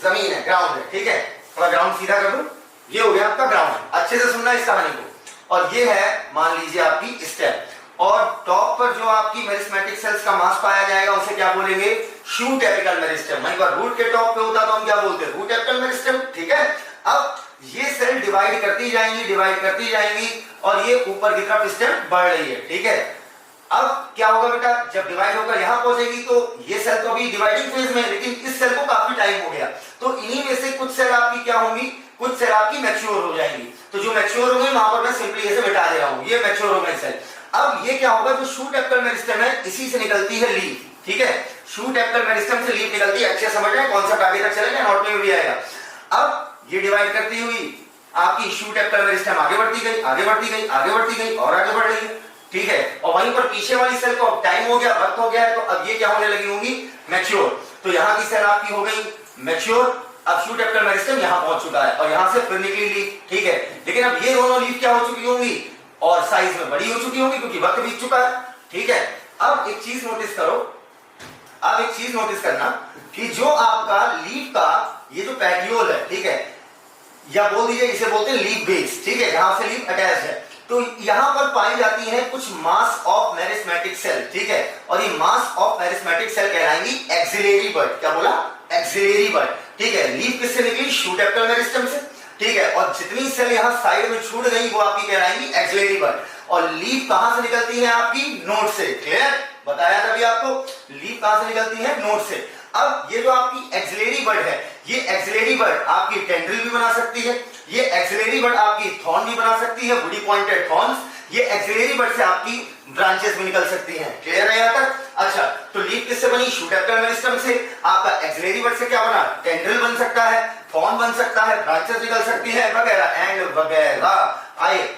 जमीन है, ग्राउंड है, ठीक है। थोड़ा ग्राउंड सीधा कर दो, ये हो गया आपका ग्राउंड। अच्छे से सुनना इस कहानी को। और ये है मान लीजिए आपकी स्टेम, और टॉप पर जो आपकी मेरिस्मेटिक सेल्स का मास पाया जाएगा उसे क्या बोलेंगे? Shoot apical meristem. वहीं पर रूट के टॉप पे होता तो हम क्या बोलते हैं? रूट एपिकल मेरिस्टेम, ठीक है। अब ये सेल डिवाइड करती जाएंगी और ये ऊपर की तरफ स्टेम बढ़ रही है, ठीक है। अब क्या होगा बेटा? जब डिवाइड होकर यहां पहुंचेगी तो ये सेल तो अभी डिवाइडिंग फेज में है, लेकिन इस सेल को काफी टाइम हो गया, तो इन्हीं में से कुछ सेल आपकी क्या होंगी? कुछ सेल आपकी मैच्योर हो जाएंगी। तो जो मैच्योर होंगे वहां पर मैं सिंपली ऐसे मिटा दे रहा हूं, ये मैच्योर हो गए सेल। अब ये क्या होगा? जो शूट एपिकल मेरिस्टेम है, इसी से निकलती है लीफ, ठीक है। शूट एपिकल मेरिस्टेम से लीफ निकलती है। अच्छे समझ रहे हैं? कॉन्सेप्ट आगे तक चलेगा, नोट में भी आएगा। अब ये डिवाइड करती हुई आपकी शूट एपिकल मेरिस्टेम आगे बढ़ती गई और आगे बढ़ रही है, ठीक है। और वहीं पर पीछे वाली सेल को टाइम हो गया, वक्त हो गया है, तो अब ये क्या होने लगी होंगी? मैच्योर। तो यहाँ की सेल आपकी हो गई मैच्योर। अब शूट एपिकल मेरिस्टेम यहाँ पहुंच चुका है और यहाँ से फिर निकली लीफ, ठीक है। लेकिन अब ये दोनों लीफ क्या हो चुकी होंगी? और साइज में बड़ी हो चुकी होंगी, क्योंकि वक्त बीत चुका है, ठीक है। अब एक चीज नोटिस करो, अब एक चीज नोटिस करना कि जो आपका लीफ का ये जो पैटियोल है, ठीक है, या बोल दीजिए इसे बोलते हैं लीफ बेस, ठीक है, जहां से लीफ अटैच है, तो यहां पर पाई जाती है कुछ मास ऑफ मेरिस्मेटिक सेल, ठीक है। और ये मास ऑफ मेरिस्मेटिक सेल कहलाएंगी एक्सिलरी बड। क्या बोला? एक्सिलरी बड, ठीक है। लीफ किससे निकली? शूट एपिकल मेरिस्टेम से। ठीक है, और जितनी सेल यहाँ साइड में छूट गई वो आपकी कहलाएंगी एक्सिलरी बड। और लीफ कहां से निकलती है आपकी? नोड से। क्लियर? बताया था अभी आपको, लीफ कहां से निकलती है? नोड से। अब ये जो आपकी एक्सिलरी बड है, ये एक्सिलरी बड आपकी टेंड्रिल भी बना सकती है, ये एक्सिलरी बड आपकी थॉर्न भी बना सकती है, वुडी पॉइंटेड थॉर्न्स, ये एक्सिलरी बड से आपकी ब्रांचेस भी निकल सकती हैं। क्लियर है यहाँ तक? अच्छा, तो लीफ किससे बनी? शूट एपिकल मेरिस्टम से। आपका एक्सिलरी बड से क्या बना? टेंड्रिल बन सकता है, थॉर्न बन सकता है, ब्रांचेस निकल सकती है वगैरह एंड वगैरह। आइए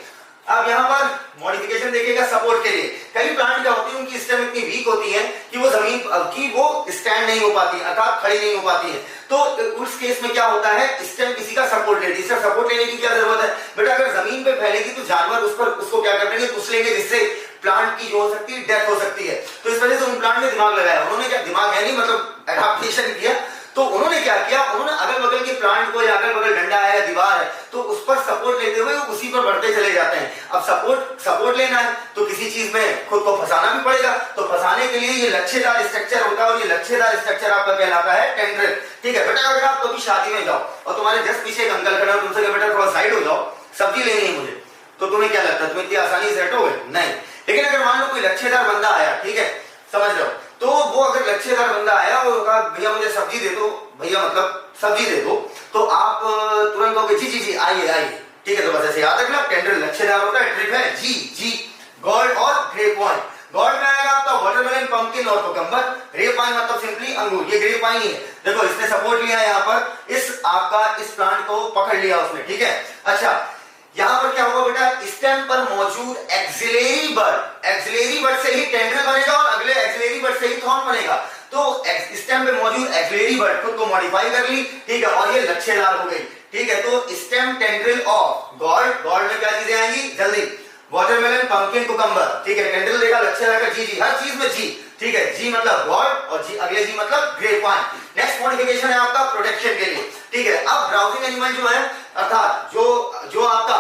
अब यहाँ पर मॉडिफिकेशन देखिएगा सपोर्ट के लिए। कई प्लांट क्या होती है, उनकी स्टेम इतनी वीक होती है कि वो जमीन की वो स्टैंड नहीं हो पाती, अर्थात खड़ी नहीं हो पाती है। तो उस केस में क्या होता है, स्टेम किसी का सपोर्ट लेती है। सपोर्ट लेने की क्या जरूरत है बेटा? अगर जमीन पे फैलेगी तो जानवर उस पर उसको क्या कर देंगे? कुछ लेंगे, जिससे प्लांट की जो हो सकती है डेथ हो सकती है। तो इस वजह से उन प्लांट ने दिमाग लगाया। उन्होंने क्या, दिमाग है नहीं मतलब एडाप्टेशन किया। तो उन्होंने क्या किया, उन्होंने अगल बगल के प्लांट को या अगल बगल डंडा है या दीवार है तो उस पर सपोर्ट लेते हुए उसी पर बढ़ते चले जाते हैं। अब सपोर्ट लेना है तो किसी चीज में खुद को फंसाना भी पड़ेगा। तो फंसाने के लिए ये लच्छेदार स्ट्रक्चर होता है और ये लच्छेदार स्ट्रक्चर आपका कहलाता है टेंड्रिल। ठीक है बेटा, अगर आप कभी शादी में जाओ और तुम्हारे जस्ट पीछे एक अंकल खड़े हो, तुमसे कहे बेटा थोड़ा साइड हो जाओ, सब्जी लेनी है मुझे, तो तुम्हें क्या लगता है, तुम्हें इतनी आसानी से हटोगे? नहीं। लेकिन अगर मान लो कोई लच्छेदार बंदा आया, ठीक है, समझ रहे हो, तो वो अगर लच्छेदार बंदा आया और कहा भैया मुझे सब्जी दे दो, भैया मतलब सब्जी दे दो, तो आप तुरंत कहोगे जी जी जी आइए आइए। ठीक है, तो बस ऐसे याद रखना, टेंड्रिल लच्छेदार होता है, ट्रिक है जी जी। गॉर्ड और ग्रेप वाइन। गॉर्ड में आएगा आपका वाटरमेलन, पंपकिन और कुकम्बर। ग्रेप वाइन मतलब सिंपली अंगूर, ये ग्रेप वाइन ही है। देखो इसने सपोर्ट लिया यहाँ पर, इस आपका इस प्लांट को पकड़ लिया उसने। ठीक है, अच्छा यहां पर क्या होगा बेटा, स्टेम पर मौजूद एक्सिलरी बड से ही टेंड्रिल बनेगा और अगले एक्सिलरी बड से ही थॉर्न बनेगा। तो स्टेम पे मौजूद एक्सिलरी बड खुद को मॉडिफाई कर ली, ठीक है, और ये लच्छेदार हो गई। ठीक है, तो स्टेम टेंड्रिल ऑफ गॉर्ड में क्या चीजें आएंगी जल्दी? Watermelon, pumpkin, cucumber. ठीक है, टेंड्रिल देगा, लच्छेदार का जी जी, हर चीज में जी। ठीक है, जी मतलब गॉर्ड और जी अगले जी मतलब ग्रेप वाइन। नेक्स्ट मॉडिफिकेशन है आपका प्रोटेक्शन के लिए। ठीक है, अब ब्राउजिंग एनिमल जो है, अर्थात जो आपका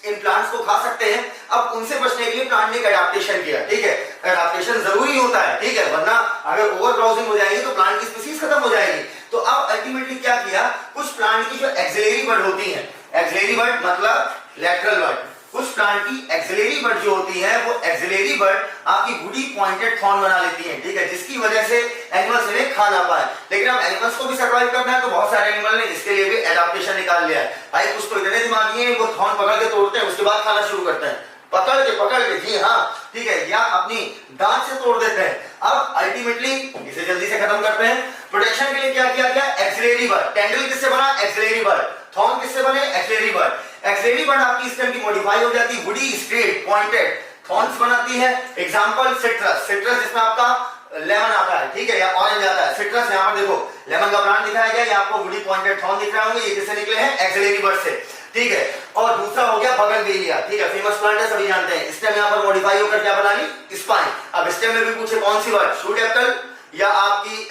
इन प्लांट्स को खा सकते हैं, अब उनसे बचने के लिए प्लांट ने एक एडाप्टेशन किया। ठीक है, एडाप्टेशन जरूरी होता है, ठीक है, वरना अगर ओवर ब्राउजिंग हो जाएगी तो प्लांट की स्पीसीज खत्म हो जाएगी। तो अब अल्टीमेटली क्या किया, कुछ प्लांट की जो एक्सिलरी बड होती है, एक्सिलरी बड मतलब लेटरल बड, कुछ प्लांट की एक्सिलरी बड जो होती है वो एक्सिलरी बड आपकी वुडी पॉइंटेड थॉर्न बना लेती है। ठीक है, जिसकी वजह से एनिमल्स इन्हें खा ना पाए। लेकिन अब एनिमल्स को भी सर्वाइव करना है तो बहुत सारे एनिमल ने इसके लिए भी एडाप्टेशन निकाल लिया है। भाई कुछ तो इतने दिमागी हैं, वो थॉर्न पकड़ के तोड़ते हैं, उसके बाद खाना शुरू करते हैं, पकड़ के जी हाँ, ठीक है, या अपनी दांत से तोड़ देते हैं। अब अल्टीमेटली इसे जल्दी से खत्म करते हैं। प्रोटेक्शन के लिए क्या किया गया, एक्सिलरी बड। टेंड्रिल किससे बना, एक्सिलरी बड। थॉर्न किससे बने, एक्सिलरी बड। एक्सिलरी बड आपकी स्टेम की मॉडिफाई हो जाती है, वुडी स्ट्रेट पॉइंटेड थॉर्न्स बनाती है। एग्जांपल सिट्रस, जिसमें आपका लेमन आता है, ठीक है, या ऑरेंज आता है। सिट्रस यहाँ पर देखो लेमन का प्लांट दिखाया गया, ये आपको वुडी पॉइंटेड थॉर्न दिख रहे होंगे, ये किससे निकले हैं, एक्सिलरी बड से। ठीक है, और दूसरा हो गया बगलवेलिया। ठीक है, फेमस प्लांट है, सभी जानते हैं। स्टेम यहाँ पर मॉडिफाई होकर क्या बना ली, स्पाइन। अब स्टेम में भी पूछे कौन सी वर्ड, शूट एपिकल या आपकी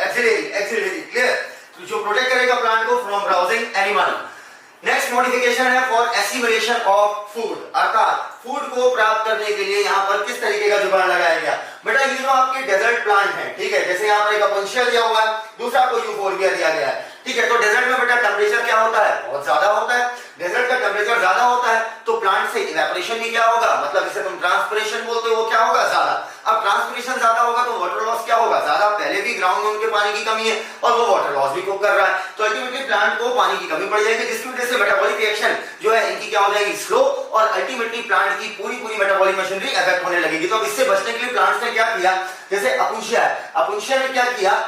एक्सिलरी। क्लियर, तो जो प्रोटेक्ट करेगा प्लांट को from browsing animal. Next modification है फॉर एसिमुलेशन ऑफ फूड, अर्थात फूड को प्राप्त करने के लिए यहाँ पर किस तरीके का जुगाड़ लगाया गया। बेटा ये जो आपके डेजर्ट प्लांट है, ठीक है, जैसे यहाँ पर एक अपोन्शिया दिया हुआ है, दूसरा को यूफोर्बिया दिया गया है। ठीक है, तो डेजर्ट में बेटा टेम्परेचर क्या होता है, बहुत ज्यादा होता है। डेजर्ट का टेम्परेचर ज्यादा होता है तो प्लांट से इवेपोरेशन भी क्या होगा, मतलब इसे तुम ट्रांसपिरेशन बोलते हो, वो क्या होगा, ज्यादा। अब ट्रांसपिरेशन ज्यादा होगा तो वाटर लॉस क्या होगा, ज्यादा। पहले भी ग्राउंड में उनके पानी की कमी है और वो वाटर लॉस भी खूब कर रहा है, तो अल्टीमेटली प्लांट को पानी की कमी पड़ जाएगी, जिसकी वजह से मेटाबॉलिक रिएक्शन जो है इनकी क्या हो जाएगी, स्लो, और अल्टीमेटली प्लांट की पूरी मेटाबॉलिक मशीनरी अफेक्ट होने लगेगी। तो अब इससे बचने के लिए प्लांट्स ने क्या किया, जैसे अपुंशिया है, अपुंशिया ने क्या किया,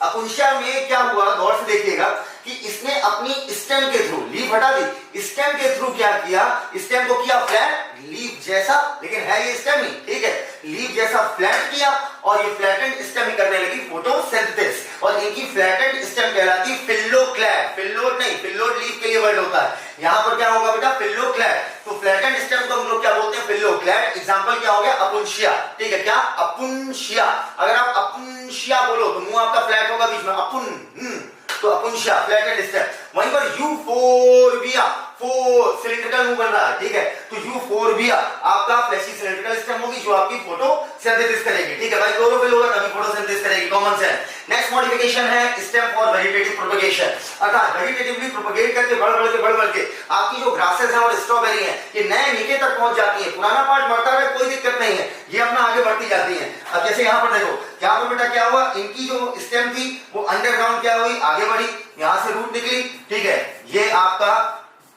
अपुंशिया में क्या हुआ, गौर से देखिएगा कि इसने अपनी स्टेम के थ्रू, लीफ हटा दी, स्टेम के थ्रू क्या किया, स्टेम को किया फ्लैट, लीफ जैसा, लेकिन है ये स्टेम ही, ठीक है, लीफ जैसा फ्लैट किया और ये फ्लैटेंड स्टेम ही करने लगी फोटोसिंथेसिस, और इनकी फ्लैटेंड स्टेम कहलाती फिल्लोक्लैड। फिल्लोड नहीं, फिल्लोड लीफ के लिए वर्ड होता है, यहां पर क्या होगा बेटा, फिल्लोक्लैड। तो फ्लैटेंड स्टेम को हम लोग क्या बोलते हैं, फिल्लोक्लैड। एग्जांपल क्या हो गया, अपुंशिया। ठीक है, क्या, अपुंशिया। अगर आप अपुंशिया बोलो तो मुंह आपका फ्लैट होगा बीच में, अपुन, तो अपुंशिया फ्लैटेंड स्टेम। वहीं पर यूफोर्बिया, फोर सिलिंड्रिकल मुंह बन रहा है, ठीक है। तो यूफोरबिया आपका फ्लैशी सिलिंड्रिकल स्टेम होगी जो आपकी फोटोसिंथेसिस करेगी, ठीक है भाई। क्लोरोफिल होगा तभी फोटोसिंथेसिस करेगी, कॉमन सेंस। नेक्स्ट मॉडिफिकेशन है स्टेम फॉर वेजिटेटिव प्रोपगेशन, अर्थात वेजिटेटिवली प्रोपगेट करके बढ़ के आपकी जो ग्रासेस हैं और स्ट्रॉबेरी हैं ये नए नीचे तक पहुंच जाती है। पुराना पार्ट बढ़ता रहे कोई दिक्कत नहीं है, ये अपना आगे बढ़ती जाती है। अब जैसे यहाँ पर देखो, यहाँ पर बेटा क्या हुआ, इनकी जो स्टेम थी वो अंडरग्राउंड क्या हुई, आगे बढ़ी, यहाँ से रूट निकली, ठीक है।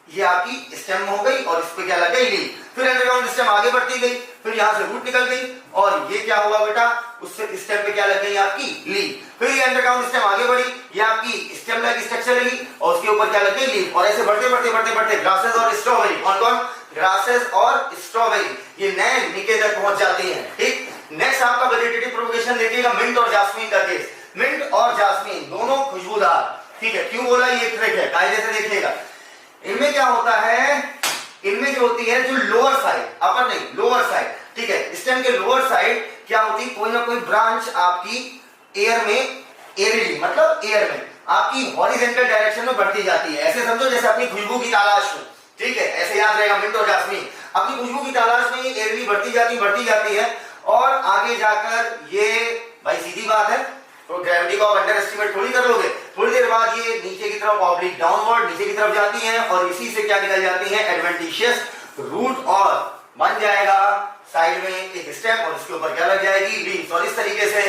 ये आपकी स्टेम हो गई और इस पे क्या लग गई, लीफ। फिर अंडरग्राउंड स्टेम आगे बढ़ती गई, फिर यहाँ से रूट निकल गई और ये क्या हुआ बेटा, उससे स्टेम पे क्या लग गई आपकी, लीफ। फिर ये अंडरग्राउंड स्टेम आगे बढ़ी, ये आपकी स्टेम लाइक स्ट्रक्चर लगी और उसके ऊपर क्या लग गई, लीफ। और ऐसे बढ़ते ग्रासेस और स्ट्रॉबेरी, कौन ग्रासेस और स्ट्रॉबेरी ये नए निके तक पहुंच जाती हैं, ठीक। नेक्स्ट आपका वेजिटेटिव प्रोपगेशन देखिएगा मिंट और जास्मीन का केस। मिंट और जास्मीन दोनों खुशबूदार, ठीक है। क्यों बोला, ये ट्रिक है, कायदे से देखिएगा। इनमें क्या होता है, इनमें जो होती है जो लोअर साइड, अपर नहीं लोअर साइड, ठीक है। स्टेम के लोअर साइड क्या होती है, कोई ना कोई ब्रांच आपकी एयर में, एयरली मतलब एयर में आपकी हॉरिजॉन्टल डायरेक्शन में बढ़ती जाती है। ऐसे समझो जैसे अपनी खुशबू की तलाश में, ठीक है, ऐसे याद रहेगा मिंट और जास्मीन। अपनी खुशबू की तलाश में ये एयरली बढ़ती जाती है और आगे जाकर ये भाई सीधी बात है, तो ग्रेविटी को आप अंडर एस्टिमेट थोड़ी कर लोगे। थोड़ी देर बाद ये नीचे की तरफ ऑब्लिक डाउनवर्ड नीचे की तरफ जाती हैं और इसी से क्या निकल जाती हैं, एडवेंटिशियस रूट और बन जाएगा साइड में एक स्टेम और उसके ऊपर क्या लग जाएगी, लीव्स। और इस तरीके से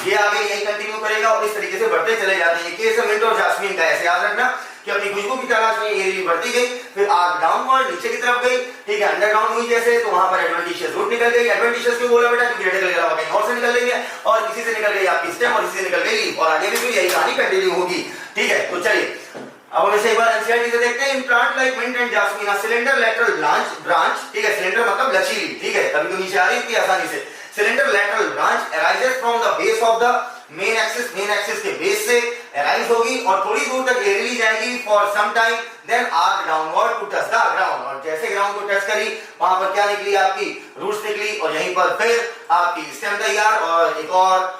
ये आगे यही कंटिन्यू करेगा और इस तरीके से बढ़ते चले जाते हैं। केस है मिंट और जास्मीन का, ऐसे याद रखना कि अपनी खुशबू की तलाश में ये बढ़ती गई, फिर आग डाउनवर्ड नीचे की तरफ गई, ठीक है, अंडरग्राउंड हुई जैसे, तो वहां पर एडवेंटिशियस रूट निकल गई। एडवेंटिशियस क्यों बोला बेटा, क्योंकि रेडिकल ग्राफ कहीं और से निकल रही है और इसी से निकल गई आपकी स्टेम और इसी से निकल गई लीफ और आगे भी तो यही कहानी कंटिन्यू होगी, ठीक है। तो चलिए अब हम इसे एक बार एनसीईआरटी से देखते हैं। In plant like mint and jasmine a slender lateral branch, ठीक है, सिलेंडर मतलब लचीली, ठीक है, कभी तो नीचे आ रही थी आसानी से। Slender lateral branch arises from the base of the main axis के बेस से अराइज होगी और थोड़ी दूर तक एयरली जाएगी for some time, then arch downward to touch the ground. और जैसे ग्राउंड को टच करी वहां पर क्या निकली, आपकी रूट्स निकली और यहीं पर फिर आपकी स्टेम तैयार और एक और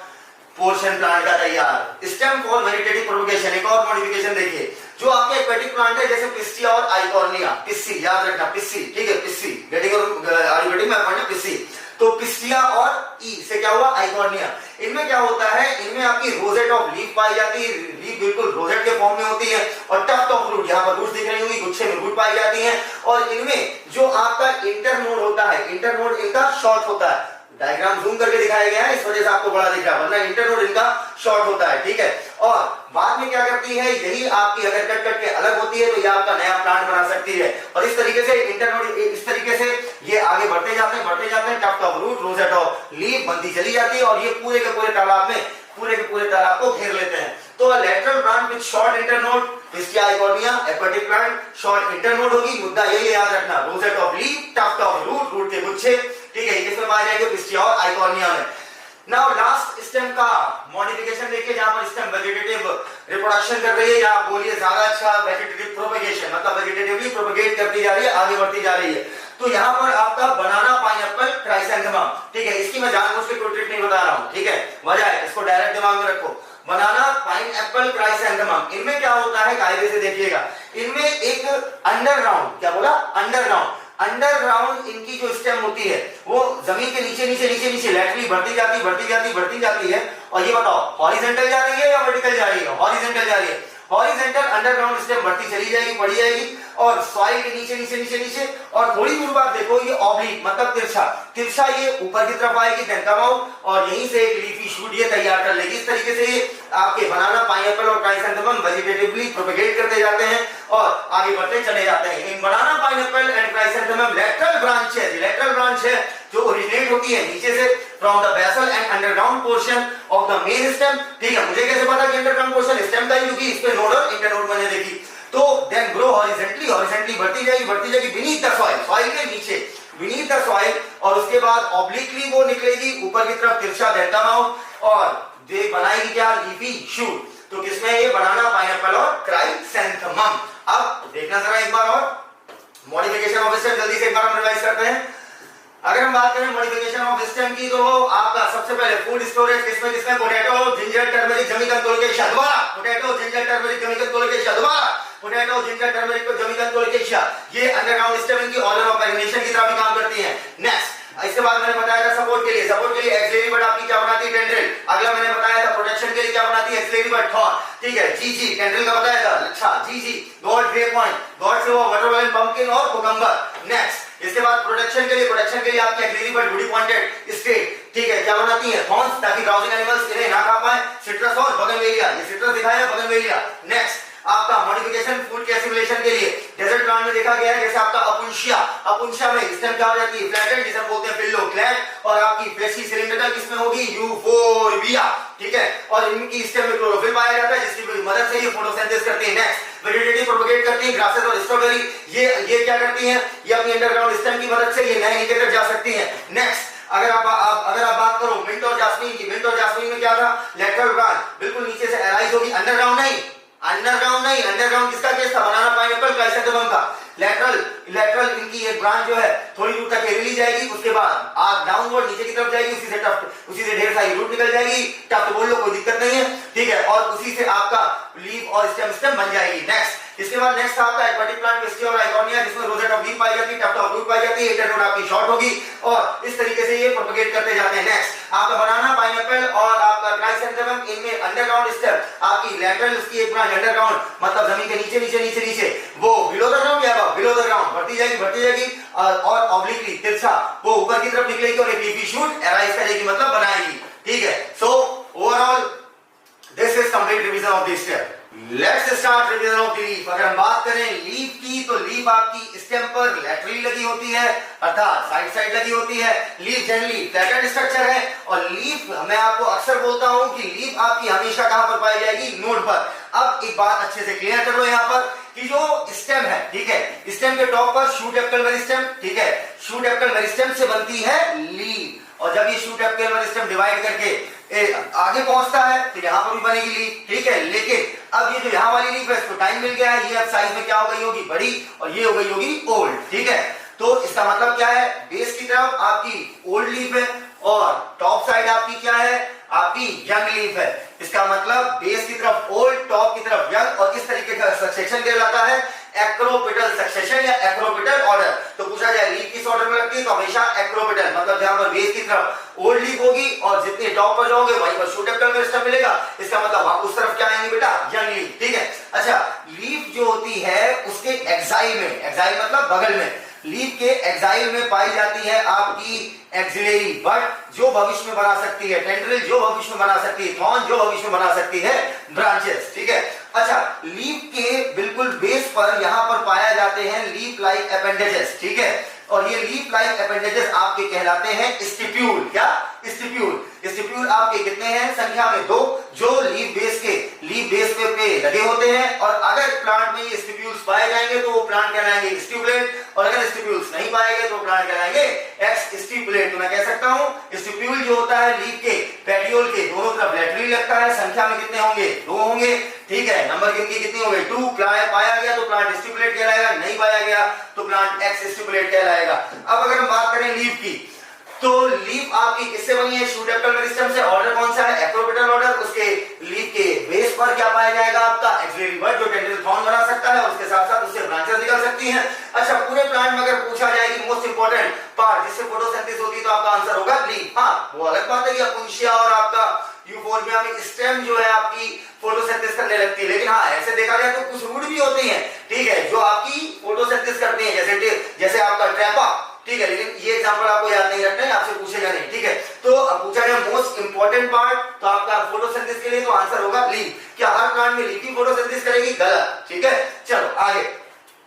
पोर्शन प्लांट का तैयार। स्टेम फॉर वेजिटेटिव प्रोपगेशन, एक और मॉडिफिकेशन देखिए। जो आपके एक्वेटिक प्लांट है जैसे पिस्टिया और आइकॉर्निया, पिस्सी याद रखना, पिस्सी, ठीक है, पिस्सी गेटिंग और आयुर्वेदिक में पढ़ना पिस्सी। तो पिस्टिया और ई से क्या हुआ, आइकॉर्निया। इनमें क्या होता है, इनमें आपकी रोजेट ऑफ लीफ पाई जाती है, लीफ बिल्कुल रोजेट के फॉर्म में होती है और टफ्ट ऑफ रूट, यहाँ पर रूट्स दिख रही होंगी, गुच्छे में रूट पाई जाती हैं। और इनमें जो आपका इंटरनोड होता है, इंटरनोड इनका शॉर्ट होता है, डायग्राम जूम करके दिखाया गया है इस वजह से आपको बड़ा दिख रहा है, वरना इंटरनोड इनका शॉर्ट होता है, ठीक है। और बाद में क्या करती है, यही आपकी अगर कट के अलग होती है तो ये आपका नया प्लांट बना सकती है। और इस तरीके से इंटरनोड इस तरीके से ये आगे बढ़ते जाते हैं, tuft of root, rosette of leaf बनती चली जाती है और ये पूरे के पूरे तालाब में पूरे के पूरे तालाब को घेर लेते हैं। तो lateral branch with short internode, Pistia Eichhornia aquatic plant, short internode होगी। मुद्दा यही याद रखना, rosette of leaf, tuft of root, root के गुच्छे, ठीक है, ये सब आ जाएंगे पिस्टिया और आइकॉर्निया में। नाउ लास्ट स्टेम का मॉडिफिकेशन देखिए, जहां पर स्टेम वेजिटेटिव रिप्रोडक्शन कर रही है या आप बोलिए ज्यादा अच्छा वेजिटेटिव प्रोपगेशन, मतलब वेजिटेटिवली प्रोपगेट करती जा रही है, आगे बढ़ती जा रही है। तो यहाँ पर आपका बनाना पाइनएप्पल क्राइसैंथेमम, ठीक है, इसकी मैं जानबूझ के कोई ट्रिक नहीं बता रहा हूँ, ठीक है, वजह है, इसको डायरेक्ट दिमाग में रखो। बनाना पाइनएप्पल क्राइसैंथेमम, इनमें क्या होता है, कायदे से देखिएगा। इनमें एक अंडरग्राउंड, क्या बोला, अंडरग्राउंड इनकी जो स्टेम होती है वो जमीन के नीचे लैटरली बढ़ती जाती है। और ये बताओ हॉरिजॉन्टल जा रही है या वर्टिकल जा रही है, हॉरिजॉन्टल जा रही है। हॉरिजॉन्टल अंडरग्राउंड स्टेम बढ़ती चली जाएगी, बढ़ी जाएगी और सॉइल के नीचे और थोड़ी दूर बाद देखो ये ऑब्लिक मतलब तिरछा ये ऊपर की तरफ आएगी, देन कम आउट और यहीं से एक लीफी शूट ये तैयार कर लेगी। इस तरीके से ये आपके बनाना पाइनएप्पल और क्राइसैंथेमम वेजिटेटिवली प्रोपेगेट करते जाते हैं और आगे बढ़ते चले जाते हैं। इन banana pineapple and chrysanthemum lateral branch है जो ओरिजिनेट होती है नीचे से from the basal and underground portion of the main stem, ठीक है। मुझे कैसे पता कि अंडरग्राउंड पोर्शन स्टेम का ही, क्योंकि इस पे नोड और इंटरनोड मैंने देखी। तो देन ग्रो हॉरिजॉन्टली बढ़ती जाएगी बीनीथ द सॉइल के नीचे, बीनीथ द सॉइल, और उसके बाद ऑब्लिकली वो निकलेगी ऊपर की तरफ तिरछा, देन कम आउट और ये बनाएगी क्या, लीफी शूट। तो किसमें, ये बनाना पाइनएप्पल और क्राइसैंथेमम। अब देखना जरा एक बार और मॉडिफिकेशन ऑफ स्टेम, जल्दी से एक बार हम रिवाइज करते हैं। अगर हम बात करें मॉडिफिकेशन ऑफ स्टेम की, तो आपका सबसे पहले फूड स्टोरेज किसमें पोटैटो जिंजर टर्मरिक जमीकन कोलोकेशिया, दोबारा पोटैटो जिंजर टर्मरिक जमीकन कोलोकेशिया, दोबारा पोटैटो जिंजर टर्मरिक जमीकन कोलोकेशिया। ये अंडरग्राउंड स्टेम इनकी ऑर्डर ऑफ मैग्नेशन की तरह भी काम करती है। नेक्स्ट, इसके बाद मैंने बताया था सपोर्ट के लिए एक्सिलरी बट आपकी क्या बनाती है, टेंड्रिल। अगला मैंने बताया था प्रोटेक्शन के लिए क्या बनाती है, एक्सिलरी बट थॉर्न, ठीक है। जी टेंड्रिल का बताया था। अच्छा, जी गॉड ग्रे पॉइंट, गॉड से वो वाटरमेलन, पंपकिन और कुकुम्बर। नेक्स्ट, इसके बाद प्रोटेक्शन के लिए आपकी axillary but woody pointed straight, ठीक है, क्या बनाती है, थॉर्न्स, ताकि ब्राउजिंग एनिमल्स इन्हें ना खा पाए। सिट्रस और बगनवेलिया, ये सिट्रस दिखाया है, बगनवेलिया। नेक्स्ट, आपका मॉडिफिकेशन फूड के एसिमुलेशन के लिए डेजर्ट प्लांट में देखा गया है, जैसे आपका अपुंशिया में स्टेम क्या हो जाती है, फ्लैटेंड, जिसे हम बोलते हैं फिल्लो क्लैट, और आपकी फ्लेशी सिलिंड्रिकल किसमें होगी, यूफोर्बिया, ठीक है। और इनकी स्टेम में क्लोरोफिल पाया जाता है, जिसकी मदद से ये फोटोसिंथेसिस करती है। नेक्स्ट, वेजिटेटिव प्रोपगेट करती है, ग्रासेस और स्ट्रॉबेरी, ये क्या करती हैं, ये अपनी अंडरग्राउंड स्टेम की मदद से ये नए नीचे तक जा सकती हैं। नेक्स्ट, अगर आप बात करो मिंट और जास्मीन की, मिंट और जास्मीन में क्या था, लेटरल ब्रांच बिल्कुल नीचे से अराइज होगी, अंडरग्राउंड नहीं, अंडरग्राउंड किसका केस था, बनाना पाइनएप्पल क्राइसेंथेमम का। लेटरल इनकी एक ब्रांच जो है थोड़ी दूर तक एरिली जाएगी, उसके बाद आप डाउनवर्ड नीचे की तरफ जाएगी, उसी से ढेर सारी रूट निकल जाएगी, टफ्ट बोल लो, कोई दिक्कत नहीं है, ठीक है, और उसी से आपका लीफ और स्टेम बन जाएगी। नेक्स्ट, इसके बाद नेक्स्ट आपका एक्वाटिक प्लांट पिस्टिया और आइकोनिया, जिसमें रोजेट ऑफ लीफ पाई जाती है, टफ्ट ऑफ रूट पाई जाती है, इंटरनोड आपकी शॉर्ट होगी, और इस तरीके से ये प्रोपगेट करते जाते हैं। नेक्स्ट, आपका बनाना पाइनएप्पल और आपका क्राइसेंथेमम, इनमें अंडरग्राउंड स्टेम आपकी लेटरल, उसकी एक ब्रांच अंडरग्राउंड, मतलब जमीन के नीचे वो बिलो द ग्राउंड या बिलो द ग्राउंड बढ़ती जाएगी और ऑब्लिकली तिरछा वो ऊपर की तरफ निकलेगी और एक लीफी शूट अराइज करेगी, मतलब बनाएगी, ठीक है। So overall this is complete revision of this step. Let's start revision of leaf. अगर हम बात करें लीफ की, तो लीफ आपकी स्टेम पर लैटरली लगी होती है, अर्थात साइड लगी होती है। लीफ जनरली फ्लैटेंड स्ट्रक्चर है, और लीफ मैं आपको अक्सर बोलता हूं कि लीफ आपकी हमेशा कहां पर पाई जाएगी, नोड पर। अब एक बात अच्छे से क्लियर कर लो यहां पर कि जो स्टेम है, ठीक है, स्टेम के टॉप पर शूट एपिकल मेरिस्टेम, ठीक है, शूट एपिकल मेरिस्टेम से बनती है लीफ, और जब ये शूट एपिकल मेरिस्टेम डिवाइड करके आगे पहुंचता है तो यहां पर भी बनेगी लीफ, ठीक है। लेकिन अब ये जो यहां वाली लीफ है, इसको टाइम मिल गया है, ये अब साइज में क्या हो गई होगी, बड़ी, और ये हो गई होगी ओल्ड, ठीक है। तो इसका मतलब क्या है, बेस की तरफ आपकी ओल्ड लीफ है और टॉप साइड आपकी क्या है, आपकी यंग लीफ है। इसका मतलब बेस की तरफ ओल्ड, टॉप की तरफ यंग, और इस तरीके का सक्सेशन कहलाता है एक्रोपिटल सक्सेशन या एक्रोपिटल ऑर्डर। तो पूछा जाए लीफ किस ऑर्डर में लगती है, तो हमेशा एक्रोपिटल, मतलब जहां पर बेस की तरफ ओल्ड लीफ होगी और जितने टॉप पर जाओगे वहीं पर शूट एपिकल मेरिस्टेम मिलेगा। इसका मतलब वहां उस तरफ क्या आएंगे बेटा, यंग लीफ, ठीक है। अच्छा, लीफ जो होती है उसके एक्साइल में, एक्साइल मतलब बगल में, लीफ के एक्साइल में पाई जाती है आपकी एक्सिलरी बट जो भविष्य में बना सकती है, टेंड्रिल जो भविष्य में बना सकती है, थॉर्न जो भविष्य में बना सकती है ब्रांचेस, ठीक है। अच्छा, लीफ के बिल्कुल बेस पर यहां पर पाया जाते हैं लीफ लाइक अपेंडेजेस, ठीक है, और ये लीफ लाइक अपेंडेजेस आपके कहलाते हैं स्टिप्यूल। क्या, स्टिप्यूल आपके कितने हैं, संख्या में 2, जो लीफ बेस पे लगे होते हैं, और अगर प्लांट में ये स्टिप्यूल्स पाए जाएंगे तो वो प्लांट कहलाएंगे स्टिपुलेट, और अगर स्टिप्यूल्स नहीं पाए गए तो प्लांट कहलाएंगे एक्स स्टिपुलेट। तो मैं कह सकता हूं स्टिप्यूल जो होता है लीफ के पेटियोल के दोनों तरफ लैटरली लगता है, संख्या में कितने होंगे, 2 होंगे, ठीक है। नंबर गिनती कितनी हो गई, 2। प्लांट पाया गया तो प्लांट स्टिपुलेट कहलाएगा, नहीं पाया गया तो प्लांट एक्स स्टिपुलेट कहलाएगा। अब अगर हम बात करें लीफ की, तो लीफ आपकी किससे बनी है, शूट एपिकल मेरिस्टेम से। ऑर्डर कौन सा है, एक्रोपिटल ऑर्डर। उसके लीफ के बेस पर क्या पाया जाएगा, आपका एक्सिलरी बड, जो टेंड्रिल थॉर्न बना सकता है, और उसके साथ साथ उससे ब्रांचेस निकल सकती हैं। अच्छा, पूरे प्लांट में अगर पूछा जाए कि मोस्ट इंपोर्टेंट पार्ट जिससे फोटोसिंथेसिस होती है, तो आपका आंसर होगा लीफ। हाँ, वो अलग बात है कि अपुंशिया और आपका यूफोर्बिया में स्टेम जो है आपकी फोटोसिंथेसिस करने लगती है, लेकिन हाँ ऐसे देखा जाए तो कुछ रूट भी होती हैं, ठीक है, जो आपकी फोटोसिंथेसिस करती हैं, जैसे आपका ट्रैपा, ठीक है। लेकिन ये एग्जांपल आपको याद नहीं रखना है, आपसे पूछेगा नहीं, ठीक है। तो अब पूछा गया मोस्ट इंपोर्टेंट पार्ट, तो आपका फोटोसिंथेसिस के लिए तो आंसर होगा लीफ। क्या हर प्लांट में लीफ ही फोटोसिंथेसिस करेगी, गलत, ठीक है। चलो आगे,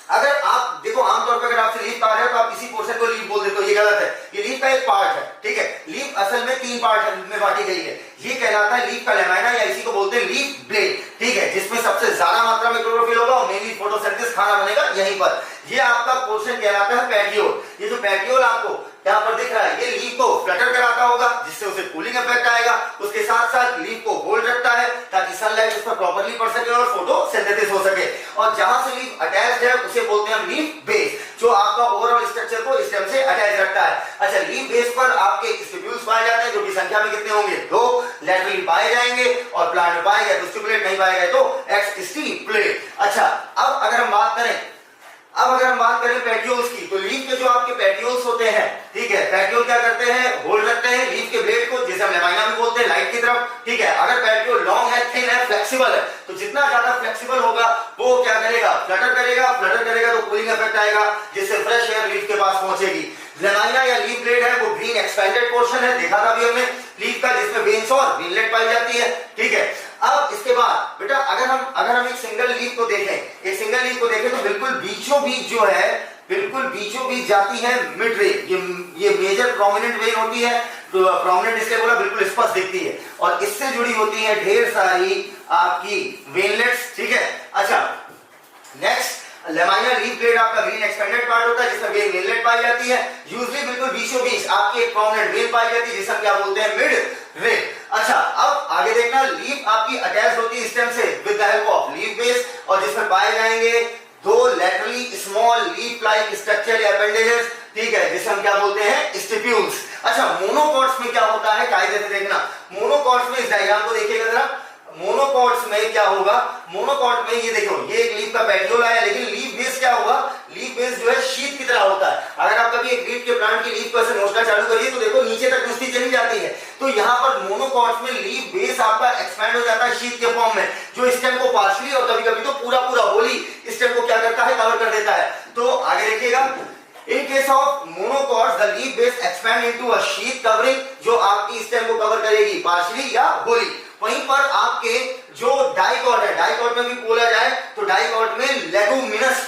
अगर आप देखो आमतौर पर अगर आपसे लीफ कहा जाए तो आप इसी पोर्शन को लीफ बोल देते हो, ये गलत है। ये लीफ का एक पार्ट है, ठीक है। लीफ असल में 3 पार्ट में बांटी गई है। ये कहलाता है लीफ का लेमाइना, या इसी को बोलते हैं लीफ ब्लेड, ठीक है, जिसमें सबसे ज्यादा मात्रा में क्लोरोफिल होगा और मेनली फोटोसिंथेसिस खाना बनेगा यहीं पर। ये आपका पोर्शन कहलाता है पैटियोल। ये जो पैटियोल आपको यहाँ पर दिख रहा है, ये लीफ को फ्लटर कराता होगा, जिससे उसे कूलिंग इफेक्ट आएगा। उसके साथ साथ लीफ को होल्ड रखता है ताकि सनलाइट उस पर प्रॉपर्ली पड़ सके और फोटोसिंथेसिस हो सके। और जहां से लीफ अटैच्ड है उसे बोलते हैं लीफ बेस, जो आपका ओवरऑल स्ट्रक्चर को स्टेम से अटैच रखता है। अच्छा, लीफ बेस पर आपके स्टिप्यूल्स पाए जाते हैं, जो कि संख्या में कितने होंगे, 2। लैटरली पाए जाएंगे, और प्लांट में पाए गए तो स्टिपुलेट, नहीं पाए गए तो एक्स स्टिपुलेट। अच्छा, अब अगर हम बात करें अब अगर हम बात करें पेटियोल्स की, तो लीफ के जो आपके पेटियोल्स होते हैं, ठीक है, पेटियोल क्या करते हैं, होल्ड रखते हैं लीफ के ब्लेड को, जिसे हम लेमाइना भी बोलते हैं, लाइट की तरफ, ठीक है। अगर पेटियोल लॉन्ग है, थिन है, फ्लेक्सिबल है, तो जितना ज्यादा फ्लेक्सिबल होगा वो क्या करेगा, फ्लटर करेगा, फ्लटर करेगा तो कूलिंग इफेक्ट आएगा, जिससे फ्रेश एयर लीफ के पास पहुंचेगी। लेमाइना या लीफ ब्लेड है वो ग्रीन एक्सपेंडेड पोर्शन है, देखा था अभी हमने लीफ का, जिसमें वेन्स और वेनलेट पाई जाती है, ठीक है। अब इसके बाद बेटा अगर हम एक सिंगल लीफ को देखें, एक सिंगल लीफ को देखें तो बिल्कुल बीचों बीच जो है, बिल्कुल बीचों बीच जाती है मिड वेन, ये मेजर प्रोमिनेंट वेन होती है, तो प्रोमिनेंट इसलिए बोला बिल्कुल स्पष्ट दिखती है, और इससे जुड़ी होती है ढेर सारी आपकी वेनलेट्स, ठीक है। अच्छा, नेक्स्ट लेमाइना लीफ ब्लेड आपका ग्रीन एक्सपेंडेड पार्ट होता है, जिसमें वेनलेट पाई जाती है, यूजुअली बिल्कुल बीचों बीच आपकी एक प्रोमिनेंट वेन पाई जाती है, जिसे हम क्या बोलते हैं, मिड वेन। अच्छा, अब आगे देखना, लीफ आपकी अटैच होती है स्टेम से with the help of leaf base, और जिसमें पाए जाएंगे दो laterally small leaf like structure या अपेंडेजेस, ठीक है, जिसे हम क्या बोलते हैं, स्टिप्यूल्स। अच्छा, मोनोकॉट्स में क्या होता है, कायदे से देखना, मोनोकॉट्स में इस डायग्राम को देखिएगा जरा, मोनोकॉट्स में क्या होगा, मोनोकॉट में ये देखो, ये एक लीफ का पेटियोल आया, लेकिन लीफ बेस क्या होगा, लीफ बेस जो है शीट की तरह होता है। अगर आप कभी एक लीफ के प्लांट की लीफ को ऐसे नोचना चालू करिए तो देखो नीचे तक नुस्ती चली जाती है, तो यहाँ पर मोनोकॉट्स में लीफ बेस आपका एक्सपैंड हो जाता है शीट के फॉर्म में, जो स्टेम को पार्शली और कभी कभी तो पूरा पूरा होली स्टेम को क्या करता है, कवर कर देता है। तो आगे देखिएगा, In case of monocots, the leaf base expand into a sheath covering, जो आपकी स्टेम को कवर करेगी पार्शली या होली। वहीं पर आपके जो डाइकॉट है, डाइकॉट में भी बोला जाए तो डाइकॉट में लेगुमिनस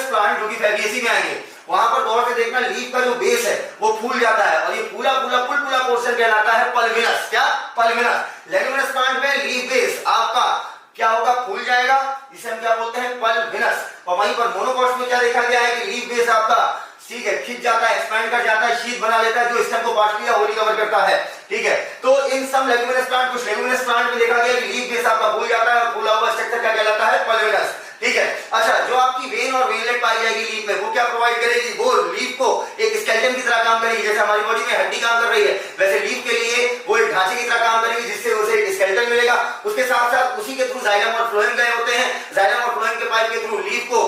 प्लांट जो कि फैबिएसी में आएंगे, वहां पर गौर से देखना, लीफ का जो बेस है वो फूल जाता है, और ये फूला पोर्शन कहलाता है पल्विनस, क्या, पल्विनस। लेगुमिनस प्लांट में लीफ बेस आपका क्या होगा, फूल जाएगा, जिसे हम क्या बोलते हैं, पल्विनस। और वहीं पर मोनोकॉट्स में क्या देखा गया है कि लीफ बेस आपका, ठीक है, खिंच जाता है, एक्सपैंड कर जाता है, शीट बना लेता है, जो स्टेम को पार्शली या होली कवर करता है, ठीक है। तो इन सम लेगुमिनस प्लांट, कुछ लेगुमिनस प्लांट में देखा गया कि लीफ बेस आपका फूल जाता है, फूला हुआ स्ट्रक्चर क्या कहलाता है, पल्विनस, ठीक है। अच्छा, जो आपकी वेन और वेनलेट पाई जाएगी लीफ में, वो क्या प्रोवाइड करेगी, वो लीफ को एक स्केलेटन की तरह काम करेगी, जैसे हमारी बॉडी में हड्डी काम कर रही है, वैसे लीफ के लिए वो एक ढांचे की तरह काम करेगी, जिससे उसे एक स्केलेटन मिलेगा। उसके साथ साथ उसी के थ्रू जाइलम और फ्लोएम गए होते हैं, जाइलम और फ्लोएम के पाइप के थ्रू लीफ को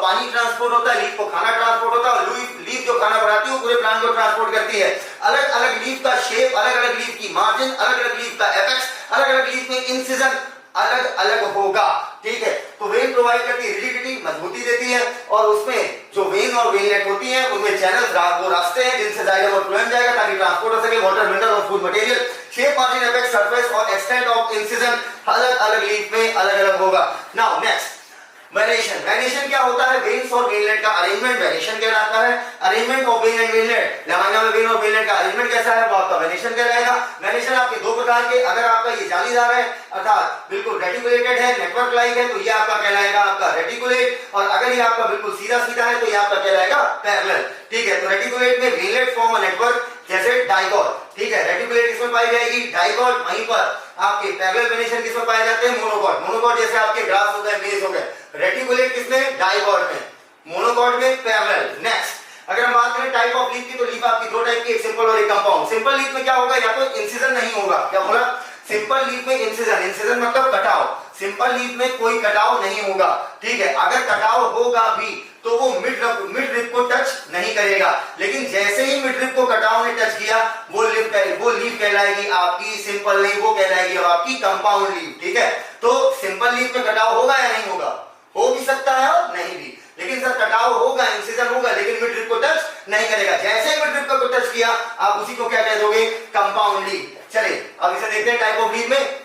पानी ट्रांसपोर्ट होता है, लीफ को खाना ट्रांसपोर्ट होता है, और लीफ जो खाना बनाती है वो पूरे प्लांट को ट्रांसपोर्ट करती है। अलग अलग लीफ का शेप, अलग अलग लीफ की मार्जिन, अलग अलग लीफ का एपेक्स, अलग अलग लीफ में इंसिजन अलग अलग होगा, ठीक है। तो वेन प्रोवाइड करती है रिजिडिटी, मजबूती देती है, और उसमें जो वेन और वेनलेट होती है उनमें चैनल, वो रास्ते हैं जिनसे जाइलम और फ्लोएम जाएगा, ताकि ट्रांसपोर्ट हो सके वाटर, मिनरल और food material. Shape, margin, apex, surface और एक्सटेंट ऑफ इंसिजन अलग अलग लीफ में अलग अलग होगा। Now next, variation. वेरिएशन क्या होता है, वेन्स और वेनलेट का अरेंजमेंट वेरिएशन कहलाता है। Arrangement of vein and veinlet, lamina में वेन और वेनलेट का अरेंजमेंट कैसा है, वो आपका वेरिएशन कहलाएगा। वेरिएशन आपके दो प्रकार के, अगर आपका ये जालीदार है अर्थात बिल्कुल रेटिकुलेटेड है, नेटवर्क लाइक है, तो ये आपका कहलाएगा आपका रेटिकुलेट, और अगर ये आपका बिल्कुल सीधा सीधा है तो ये आपका कहलाएगा पैरेलल, ठीक है। तो रेटिकुलेट में वेनलेट फॉर्म अ नेटवर्क, जैसे डाइकॉट, ठीक है, रेटिकुलेट इसमें पाई जाएगी, डाइकॉट, वहीं पर आपके पैरेलल वेरिएशन किसमें पाए जाते हैं, मोनोकॉट। मोनोकॉट जैसे आपके ग्रास हो गए, मेज हो गए, रेटिकुलेट किसमें, डाइकॉट में, मोनोकॉट में पैरेलल। नेक्स्ट, अगर हम बात करें टाइप ऑफ लीफ की, तो लीफ आपकी दो टाइप की, एक सिंपल और एक कंपाउंड। सिंपल लीफ में क्या होगा, या तो इंसिजन नहीं होगा, क्या बोला, सिंपल लीफ में इंसिजन, इंसिजन मतलब कटाव, सिंपल लीफ में कोई कटाव नहीं होगा, ठीक है। अगर कटाव होगा भी तो वो मिड रिप को टच नहीं करेगा, लेकिन जैसे ही मिड रिप को कटाव ने टच किया वो लीफ कहलाएगी आपकी सिंपल नहीं, वो कहलाएगी अब आपकी कंपाउंड लीफ, ठीक है। तो सिंपल लीफ में कटाव होगा या नहीं होगा, हो भी सकता है और नहीं भी, लेकिन सर कटाव होगा, इंसिजन होगा, लेकिन मिड रिप को टच नहीं करेगा। जैसे ही मिड रिप को टच किया आप उसी को क्या कह दोगे, कंपाउंड लीफ। चलिए अब इसे देखते हैं टाइप ऑफ लीफ में।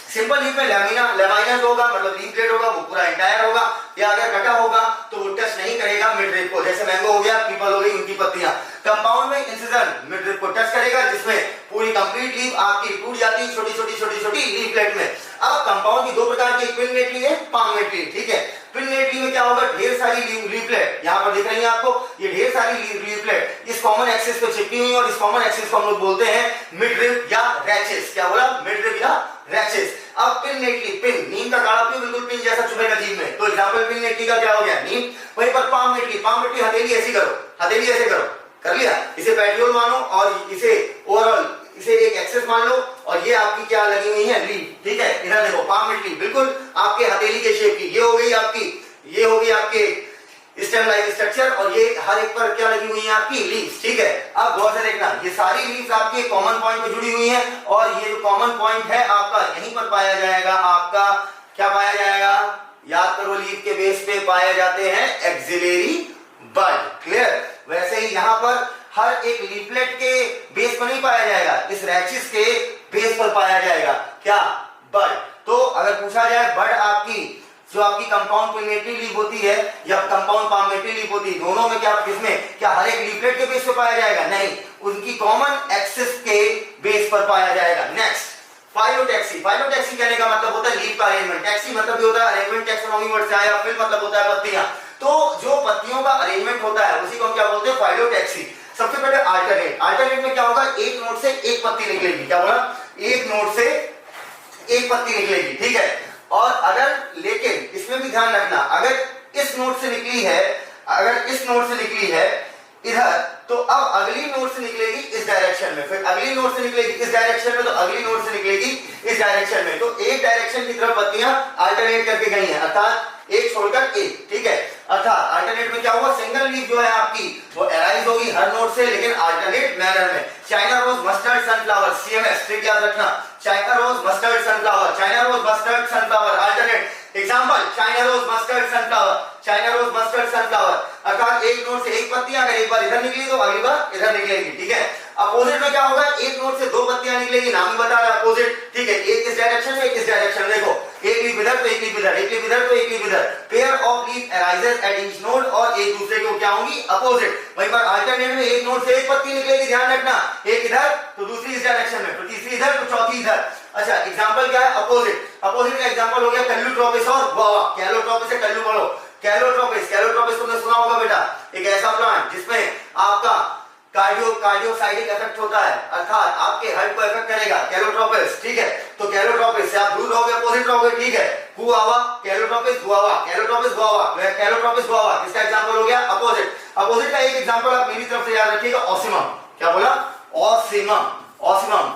सिंपल लीफ में लेमाइना जो होगा मतलब लीफ ब्लेड होगा वो पूरा एंटायर होगा, या अगर कटा होगा तो वो टच नहीं करेगा मिड रिप को, जैसे मैंगो हो गया, पीपल हो गई, उनकी पत्तियां। कंपाउंड में इंसिजन मिड रिप को टच करेगा, जिसमें पूरी कंप्लीट लीफ आपकी टूट जाती है छोटी छोटी लीफलेट में। अब कंपाउंड की दो प्रकार की, पिननेट लीफ है, पामनेट लीफ, ठीक है। पिननेट लीफ में क्या होगा, ढेर सारी लीफलेट यहाँ पर दिख रही है आपको, ये ढेर सारी लीफलेट इस कॉमन एक्सिस पे चिपकी हुई, और इस कॉमन एक्सिस को हम लोग बोलते हैं मिड रिप या रैचेस। क्या बोला, मिड रिप या रैचेस। अब पिननेट लीफ, पिन नीम का काढ़ा पियो, बिल्कुल पिन जैसा चुभेगा जीभ में, तो एग्जांपल पिननेट लीफ का क्या हो गया, नीम। वहीं पर पामनेट लीफ, हथेली ऐसी करो, हथेली ऐसे करो, कर लिया, इसे पेटियोल मानो और इसे ओवरऑल इसे एक एक्सेस मान लो, और ये आपकी क्या लगी हुई है, लीफ, ठीक है। इधर देखो पामनेट लीफ बिल्कुल आपके हथेली के शेप की, ये हो गई आपकी स्टेम लाइक स्ट्रक्चर, और ये हर एक पर क्या लगी हुई है आपकी लीव्स, ठीक है। अब गौर से देखना, ये सारी लीव्स आपके कॉमन पॉइंट पे जुड़ी हुई हैं, और ये जो कॉमन पॉइंट है आपका यहीं पर पाया जाएगा। आपका क्या पाया जाएगा, याद करो, लीफ के बेस पे पाए जाते हैं एक्सिलरी बड, क्लियर। वैसे ही यहां पर हर एक लीफलेट के बेस पर नहीं पाया जाएगा, इस रैचिस के बेस पर पाया जाएगा क्या, बड। तो अगर पूछा जाए बड आपकी जो आपकी कंपाउंड पिलमेटरी लीफ होती है या कंपाउंड पाल्मेटरी लीफ होती है, दोनों में क्या, किसमें, क्या हर एक लीफलेट के बेस पर पाया जाएगा, नहीं, उनकी कॉमन एक्सिस के बेस पर पाया जाएगा। Next phyllotaxy. फाइलोटैक्सी कहने का मतलब होता है लीफ का अरेंजमेंट, टैक्सी मतलब भी होता है अरेंजमेंट, टैक्सोनॉमी वर्ड से आया, फिर मतलब होता है पत्तियां। तो जो पत्तियों का अरेंजमेंट होता है उसी को हम क्या बोलते हैं, फाइलोटैक्सी। सबसे पहले अल्टरनेट। अल्टरनेट में क्या होगा, एक नोड से एक पत्ती निकलेगी, क्या बोला, एक नोड से एक पत्ती निकलेगी, ठीक है। और अगर, लेकिन इसमें भी ध्यान रखना, अगर इस नोड से निकली है, अगर इस नोड से निकली है इधर, तो अब अगली नोड से निकलेगी इस डायरेक्शन में, फिर अगली नोड से निकलेगी इस डायरेक्शन में, तो अगली नोड से निकलेगी इस डायरेक्शन में। तो एक डायरेक्शन की तरफ पत्तियां अल्टरनेट करके गई हैं, अर्थात एक छोड़कर एक, ठीक है। अर्थात अल्टरनेट में क्या होगा, सिंगल लीफ जो है आपकी वो अराइज होगी हर नोड से, लेकिन अल्टरनेट मैनर में। China rose, mustard, sunflower, CMS, ठीक याद रखना, China rose, mustard, sunflower, China rose, mustard, sunflower, alternate. Example, China rose, mustard, sunflower, China rose, mustard, sunflower. अर्थात एक नोड से एक पत्तियां अगर एक बार इधर निकली तो अगली बार इधर निकलेगी, ठीक है। अपोजिट में क्या होगा, एक नोड से दो पत्तियां निकलेगी, नाम ही बता रहा है अपोजिट, ठीक है। एक इस डायरेक्शन में, एक इस डायरेक्शन में, देखो एक लीफ इधर तो एक लीफ इधर, एक लीफ इधर तो एक लीफ इधर। Pair of leaf arises at each node, और एक दूसरे को क्या होंगी, अपोजिट। वहीं पर अल्टरनेट में एक नोड से एक पत्ती निकलेगी, ध्यान रखना, एक इधर तो दूसरी इस डायरेक्शन में, तो तीसरी इधर तो चौथी इधर। अच्छा, एग्जांपल क्या है, अपोजिट। अपोजिट का एग्जांपल हो गया कैलोट्रोपिस और गुआवा। कैलोट्रोपिस से कल्लू पढ़ो, कैलोट्रोपिस, कैलोट्रोपिस तुमने सुना होगा बेटा, एक ऐसा प्लांट जिसमें आपका कार्डियोसाइडिक इफेक्ट होता है, अर्थात आपके हार्ट को इफेक्ट करेगा, कैलोट्रोपिस, ठीक है। तो कैलोट्रोपिस से आप दूर रहोगे, अपोजिट रहोगे, ठीक है। Guava, Calotropis, guava, Calotropis, guava, Calotropis, guava, किसका एग्जांपल हो गया, अपोजिट। अपोजिट का एक एग्जांपल आप मेरी तरफ से याद रखिएगा, ऑसिमम। क्या बोला, ऑसिमम, ऑसिमम,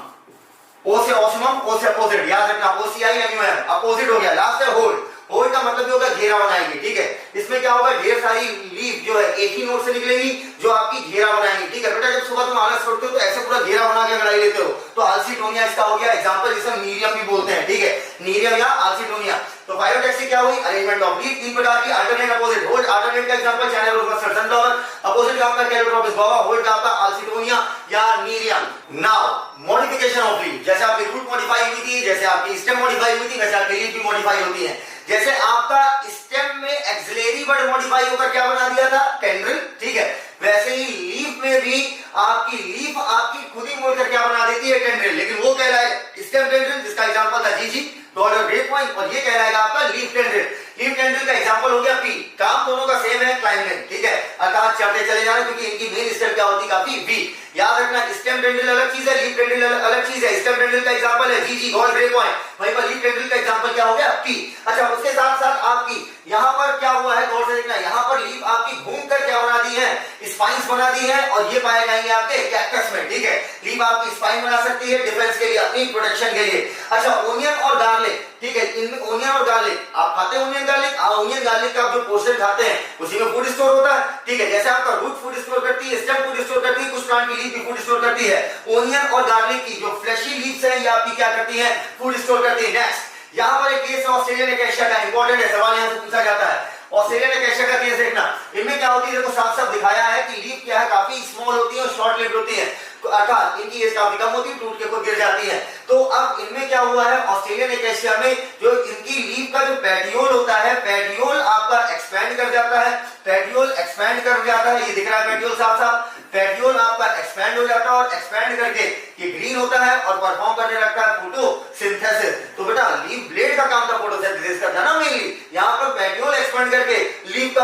ओ से ऑसिमम, ओ से अपोजिट, याद रखना, ओसीआई एमयूएम, अपोजिट हो गया। लास्ट है होल्ड। होल्ड का मतलब होगा घेरा बनाएंगे, ठीक है। इसमें क्या होगा, ढेर सारी लीफ जो है एक ही नोड से निकलेगी जो आपकी घेरा बनाएंगी, ठीक है। बेटा जब सुबह तुम आलस छोड़ते हो तो ऐसे पूरा घेरा बना के अगर लेते हो तो आल्सीटोनिया इसका हो गया एग्जांपल, जिसे नीरियम भी बोलते हैं, ठीक है, नीरियम या आल्सीटोनिया। तो फाइलोटैक्सी क्या हुई, अरेंजमेंट ऑफ लीफ, तीन प्रकार की, अल्टरनेट, अपोजिट, होल्ड। अल्टरनेट का example China rose, mustard, sunflower. Opposite का आपका कैलोट्रोपिस, गुआवा। होल्ड का आपका आल्सीटोनिया या Nerium. Now modification of leaf, जैसे आपकी रूट मॉडिफाई हुई थी, जैसे आपकी स्टेम मॉडिफाई हुई थी, वैसे आपकी लीफ भी मॉडिफाई होती है। जैसे आपका स्टेम में एक्सिलरी बड मॉडिफाई होकर क्या बना दिया था, टेंड्रिल, ठीक है। वैसे ही लीफ में भी आपकी लीफ आपकी खुद ही मुड़कर क्या बना देती है, टेंड्रिल, लेकिन वो कह रहा है स्टेम टेंड्रिल, जिसका एग्जांपल था जीजी, डॉलर, ग्रेप पॉइंट, और ये कह रहा है आपका लीफ टेंड्रिल। लीफ टेंड्रिल का एग्जांपल हो गया पी। काम दोनों का सेम है, क्लाइंबिंग, ठीक है, अर्थात चढ़ते चले जाना, क्योंकि इनकी मेन स्टेम क्या होती है, काफी वी। याद रखना, स्टेम टेंड्रिल अलग चीज है, लीफ टेंड्रिल अलग चीज है। स्टेम टेंड्रिल का एग्जांपल है जीजी, गॉल, ग्रे पॉइंट, वहीं पर लीफ टेंड्रिल का एग्जांपल क्या हो गया, पी। अच्छा, उसके साथ साथ आपकी यहां पर क्या हुआ है, गौर से देखना, यहां पर लीफ आपकी घूमकर क्या बना दी है, स्पाइन्स बना दी है, और ये पाए जाएंगे आपके कैक्टस में, ठीक है। लीफ आपकी स्पाइन बना सकती है डिफेंस के लिए, अपनी प्रोटेक्शन के लिए। अच्छा, ओनियन और गार्लिक, ठीक है, इनमें ओनियन और गार्लिक, आप खाते हैं ओनियन गार्लिक, ओनियन गार्लिक का आप जो पोर्शन खाते हैं उसी में फूड स्टोर होता है, ठीक है। जैसे आपका रूट फूड स्टोर करती है, स्टेम फूड स्टोर करती है, कुछ प्लांट की लीफ भी फूड स्टोर करती है। ओनियन और गार्लिक की जो फ्लैशी लीव्स हैं ये आपकी क्या करती हैं, फूड स्टोर करती है। नेक्स्ट, यहां पर एक केस ऑस्ट्रेलियन एकेशिया का, इंपॉर्टेंट है, सवाल यहां से पूछा जाता है। ऑस्ट्रेलियन एकेशिया का केस देखना, इनमें क्या होती है, देखो साफ साफ दिखाया है कि लीफ क्या है, काफी स्मॉल होती है और शॉर्ट लिव्ड होती है, अर्थात इनकी एज काफी कम होती है, टूट के खुद गिर जाती है। तो अब इनमें क्या हुआ है, ऑस्ट्रेलियन एकेशिया में जो इनकी लीफ का जो पेटियोल होता है, पेटियोल आपका एक्सपैंड कर जाता है, पेटियोल एक्सपैंड कर जाता है, ये दिख रहा है पेटियोल साफ साफ, पेटियोल आपका एक्सपैंड हो जाता है, और एक्सपैंड करके ये ग्रीन होता है और परफॉर्म करने लगता है फोटोसिंथेसिस। तो बेटा लीफ ब्लेड का काम था फोटोसिंथेसिस का, था ना मेनली, यहाँ पर पेटियोल एक्सपैंड करके लीफ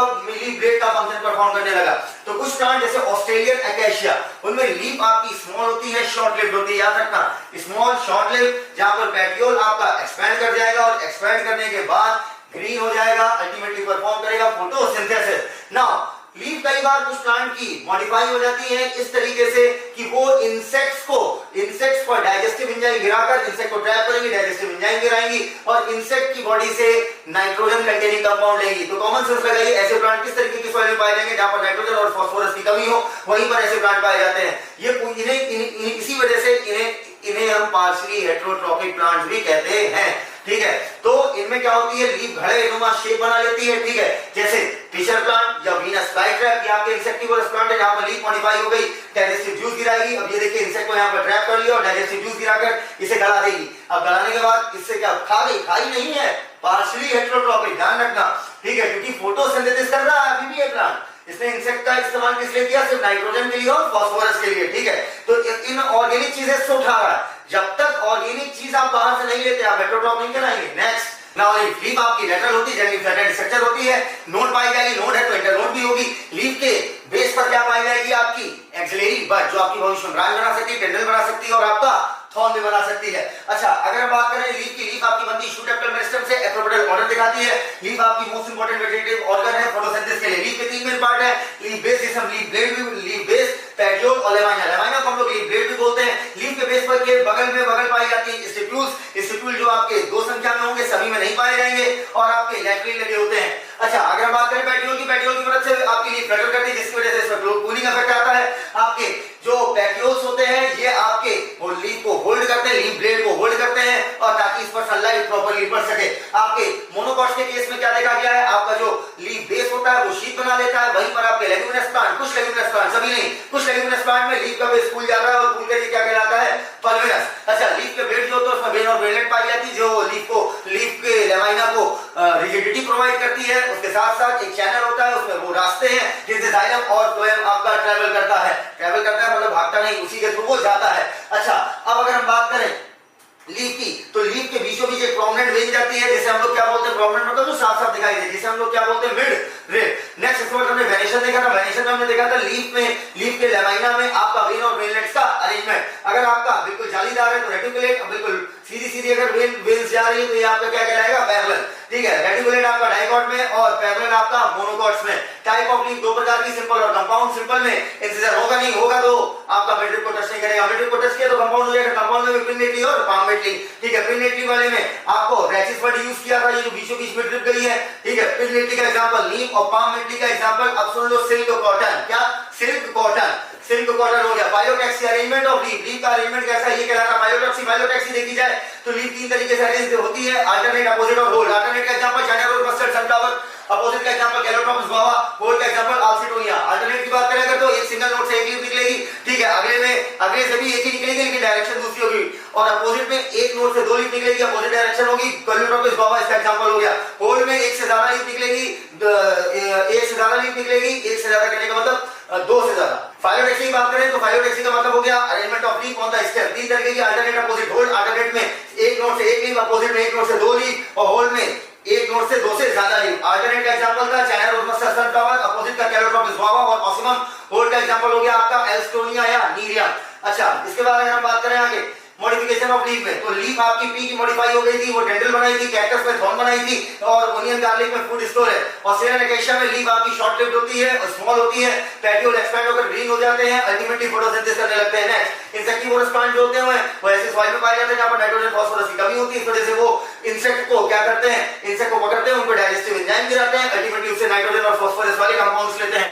ब्लेड का फंक्शन परफॉर्म करने लगा। तो कुछ प्लांट जैसे ऑस्ट्रेलियन एकेशिया, उनमें लीफ आपकी स्मॉल होती है, शॉर्ट लिव्ड होती है, याद रखना, स्मॉल शॉर्ट लिव्ड, जहां पर पेटियोल आपका एक्सपैंड कर जाएगा और एक्सपैंड करने के बाद ग्रीन हो जाएगा, अल्टीमेटली परफॉर्म करेगा फोटोसिंथेसिस। नाउ लीफ का कई बार कुछ प्लांट की मॉडिफाई हो जाती है इस तरीके से कि वो इंसेक्ट्स को डाइजेस्टिव एंजाइम गिराकर इंसेक्ट को ट्रैप करेंगी, डाइजेस्टिव एंजाइम गिराएंगी और इंसेक्ट की बॉडी से नाइट्रोजन कंटेनिंग कंपाउंड लेंगी। तो कॉमन सेंस लगाइए, ऐसे प्लांट किस तरीके की सॉइल में पाए जाएंगे जहां पर नाइट्रोजन और फास्फोरस की कमी हो, वहीं पर ऐसे प्लांट पाए जाते हैं। ये इसी वजह से इन्हें हम पार्शियली हेटेरोट्रॉपिक प्लांट्स भी कहते हैं। ठीक है, तो इनमें क्या होती है, लीफ घड़ेनुमा शेप बना लेती है। ठीक है, जैसे फिशर प्लांट या वीनस फ्लाईट्रैप, यहाँ पे इंसेक्टिवोरस प्लांट है जहां पर लीफ मॉडिफाई हो गई, डाइजेस्टिव जूस गिराएगी। अब ये देखिए इंसेक्ट को यहाँ पर ट्रैप कर लिया और डाइजेस्टिव जूस गिराकर इसे गला देगी। अब गलाने के बाद इससे क्या खा गई? खाई नहीं है, पार्शियली हेटेरोट्रॉपिक, ध्यान रखना। ठीक है, क्योंकि फोटोसिंथेसिस कर रहा है अभी भी ये प्लांट। इसने इंसेक्ट का इस्तेमाल किस लिए किया? सिर्फ नाइट्रोजन के लिए और फास्फोरस के लिए। ठीक है, तो इन ऑर्गेनिक चीजें से उठा रहा है। जब तक ऑर्गेनिक चीज आप बाहर से नहीं लेते आप हेटेरोट्रॉप नहीं कराएंगे। नेक्स्ट, नाउ लीफ आपकी लेटरल होती है, जनरली फ्लैटेड स्ट्रक्चर होती है। नोड पाई जाएगी, नोड है तो इंटरनोड भी होगी। लीफ के बेस पर क्या पाई जाएगी? आपकी एक्सिलरी बड, जो आपकी भविष्य में ब्रांच बना सकती है, टेंडल बना सकती है और आपका थॉर्न भी बना सकती है। अच्छा, अगर हम बात करें लीफ की, लीफ आपकी बनती है शूट एपिकल मेरिस्टेम से, एक्टोपिडल ऑर्डर दिखाती है। लीफ आपकी मोस्ट इंपोर्टेंट वेजिटेटिव ऑर्गन है फोटोसिंथेसिस के लिए। लीफ के तीन मेन पार्ट है, leaf base system, leaf blade भी, लीफ बेस, पेटियोल और लेवाइना। लेवाइना को हम लोग लीफ ब्लेड भी बोलते हैं। लीफ के बेस पर के बगल पाई जाती है स्टिप्यूल्स। स्टिप्यूल जो आपके दो संख्या में होंगे, सभी में नहीं पाए जाएंगे और आपके लैटरली लगे होते हैं। अच्छा, अगर हम बात करें पेटियोल की मदद से आपकी लीफ फ्लटर करती है, जिसकी वजह से इसमें कूलिंग इफेक्ट आता है। आपके जो पेटियोल्स होते हैं ये आपके वो लीफ को होल्ड करते हैं, लीफ ब्लेड को होल्ड करते हैं और ताकि इस पर सनलाइट प्रॉपर्ली पड़ सके। आपके मोनोकॉट्स के केस में क्या देखा गया है? आपका जो लीफ बेस होता है वो शीट बना लेता है, वहीं पर आपके लेग्यूमिनस प्लांट, कुछ लेग्यूमिनस प्लांट, सभी नहीं, कुछ लेग्यूमिनस प्लांट में लीफ का बेस फूल जाता है और फूल के क्या कहलाता है? पल्विनस। अच्छा, लीफ के ब्लेड जो होता है उसमें वेन और वेनलेट पाई जाती है, जो लीफ के लेवाइना को रिजिडिटी प्रोवाइड करती है। उसके साथ साथ एक चैनल होता है, उसमें वो रास्ते हैं जिनसे जाइलम और फ्लोएम आपका ट्रैवल करता है मतलब भागता नहीं, उसी के थ्रू वो जाता है। अच्छा, अब अगर हम बात करें लीफ की, तो लीफ के बीचों बीच एक प्रोमिनेंट वेन जाती है, जिसे हम लोग क्या बोलते हैं? प्रोमिनेंट मतलब जो साफ साफ दिखाई दे, जिसे हम लोग क्या बोलते हैं? मिड रेब। नेक्स्ट इसके बाद हमने वेनेशन देखा था। वेनेशन में हमने देखा था लीफ के लेवाइना में आपका वेन और वेनलेट्स का अरेंजमेंट। अगर आपका बिल्कुल जालीदार है तो रेटिकुलेट, बिल्कुल सीधी अगर वेन्स जा रही है तो ये आपका क्या कहलाएगा? पैरेलल। ठीक है, रेटिकुलेट आपका डाइकॉट में और पैरेलल आपका मोनोकॉट्स में। टाइप ऑफ लीफ दो प्रकार की, सिंपल और कंपाउंड। सिंपल में इंसिजर होगा नहीं, होगा तो आपका मिडरिप को टच नहीं करेगा, मिडरिप को टच किया तो कंपाउंड हो जाएगा। कंपाउंड में पिन्नेटली और पाममेटली। ठीक है, पिन्नेटली वाले में आपको रैचिस वर्ड यूज किया था, ये जो बीचों बीच मिडरिप गई है। ठीक है, पिन्नेटली का एग्जांपल नीम और पाममेटली का एग्जांपल अब सुन लो सिल्क कॉटन। क्या? सिल्क कॉटन हो गया। फाइलोटैक्सी अरेंजमेंट ऑफ लीफ का अरेंजमेंट कैसा है? ये कहलाता है फाइलोटैक्सी देखी जाए तो लीफ तीन तरीके से अरेंज होती है, अल्टरनेट, अपोजिट और होल्ड। अल्टरनेट का example China rose mustard, sunflower. Opposite का एग्जांपल कैलोट्रोपिस गुआवा, होल्ड का एग्जांपल आल्सिटोनिया। अल्टरनेट की बात करें तो एक सिंगल नोड से एक लीफ निकलेगी। ठीक है, अगले से भी एक ही निकलेगी लेकिन डायरेक्शन दूसरी होगी। और अपोजिट में एक नोड से दो लीफ निकलेगी, अपोजिट डायरेक्शन होगी। कैलोट्रोपिस गुआवा इसका एग्जांपल हो गया। होल्ड में एक से ज्यादा लीफ निकलेगी, एक से ज्यादा कहने का मतलब दो से ज्यादा। फाइलोटैक्सी की बात करें तो फाइलोटैक्सी का मतलब हो गया arrangement of leaf on the stem. तीन तरीके की, अल्टरनेट, अपोजिट, होल्ड। अल्टरनेट में एक नोड से एक लीफ, अपोजिट में एक नोड से दो लीफ और होल्ड में एक नोड से दो से ज्यादा लीफ। अल्टरनेट का एग्जांपल था China rose mustard, sunflower. Opposite का कैलोट्रोपिस गुआवा और ऑसिमम। होल्ड का एग्जांपल हो गया आपका एल्स्टोनिया या नीरियम। अच्छा, इसके बाद अगर हम बात करें आगे मॉडिफिकेशन ऑफ लीफ में, तो लीफ आपकी पी की मॉडिफाई हो गई थी, वो टेंडल बनाई थी, कैक्टस में थॉर्न बनाई थी और ओनियन गार्लिक में फूड स्टोर है। ऑस्ट्रेलियन एकेशिया में लीफ आपकी शॉर्ट लिव्ड होती है और स्मॉल होती है। पेटियोल एक्सपैंड होकर ग्रीन हो जाते हैं, अल्टीमेटली फोटोसिंथेसिस करने लगते हैं। नेक्स्ट, इंसेक्टिवोरस प्लांट जो होते हैं वो ऐसे सॉइल में पाए जाते हैं जहां पर नाइट्रोजन फास्फोरस की कमी होती है। इस वजह से वो इंसेक्ट को क्या करते हैं? इंसेक्ट को पकड़ते हैं, उनको डाइजेस्टिव एंजाइम गिराते हैं, अल्टीमेटली उससे नाइट्रोजन और फास्फोरस वाले कंपाउंड्स लेते हैं।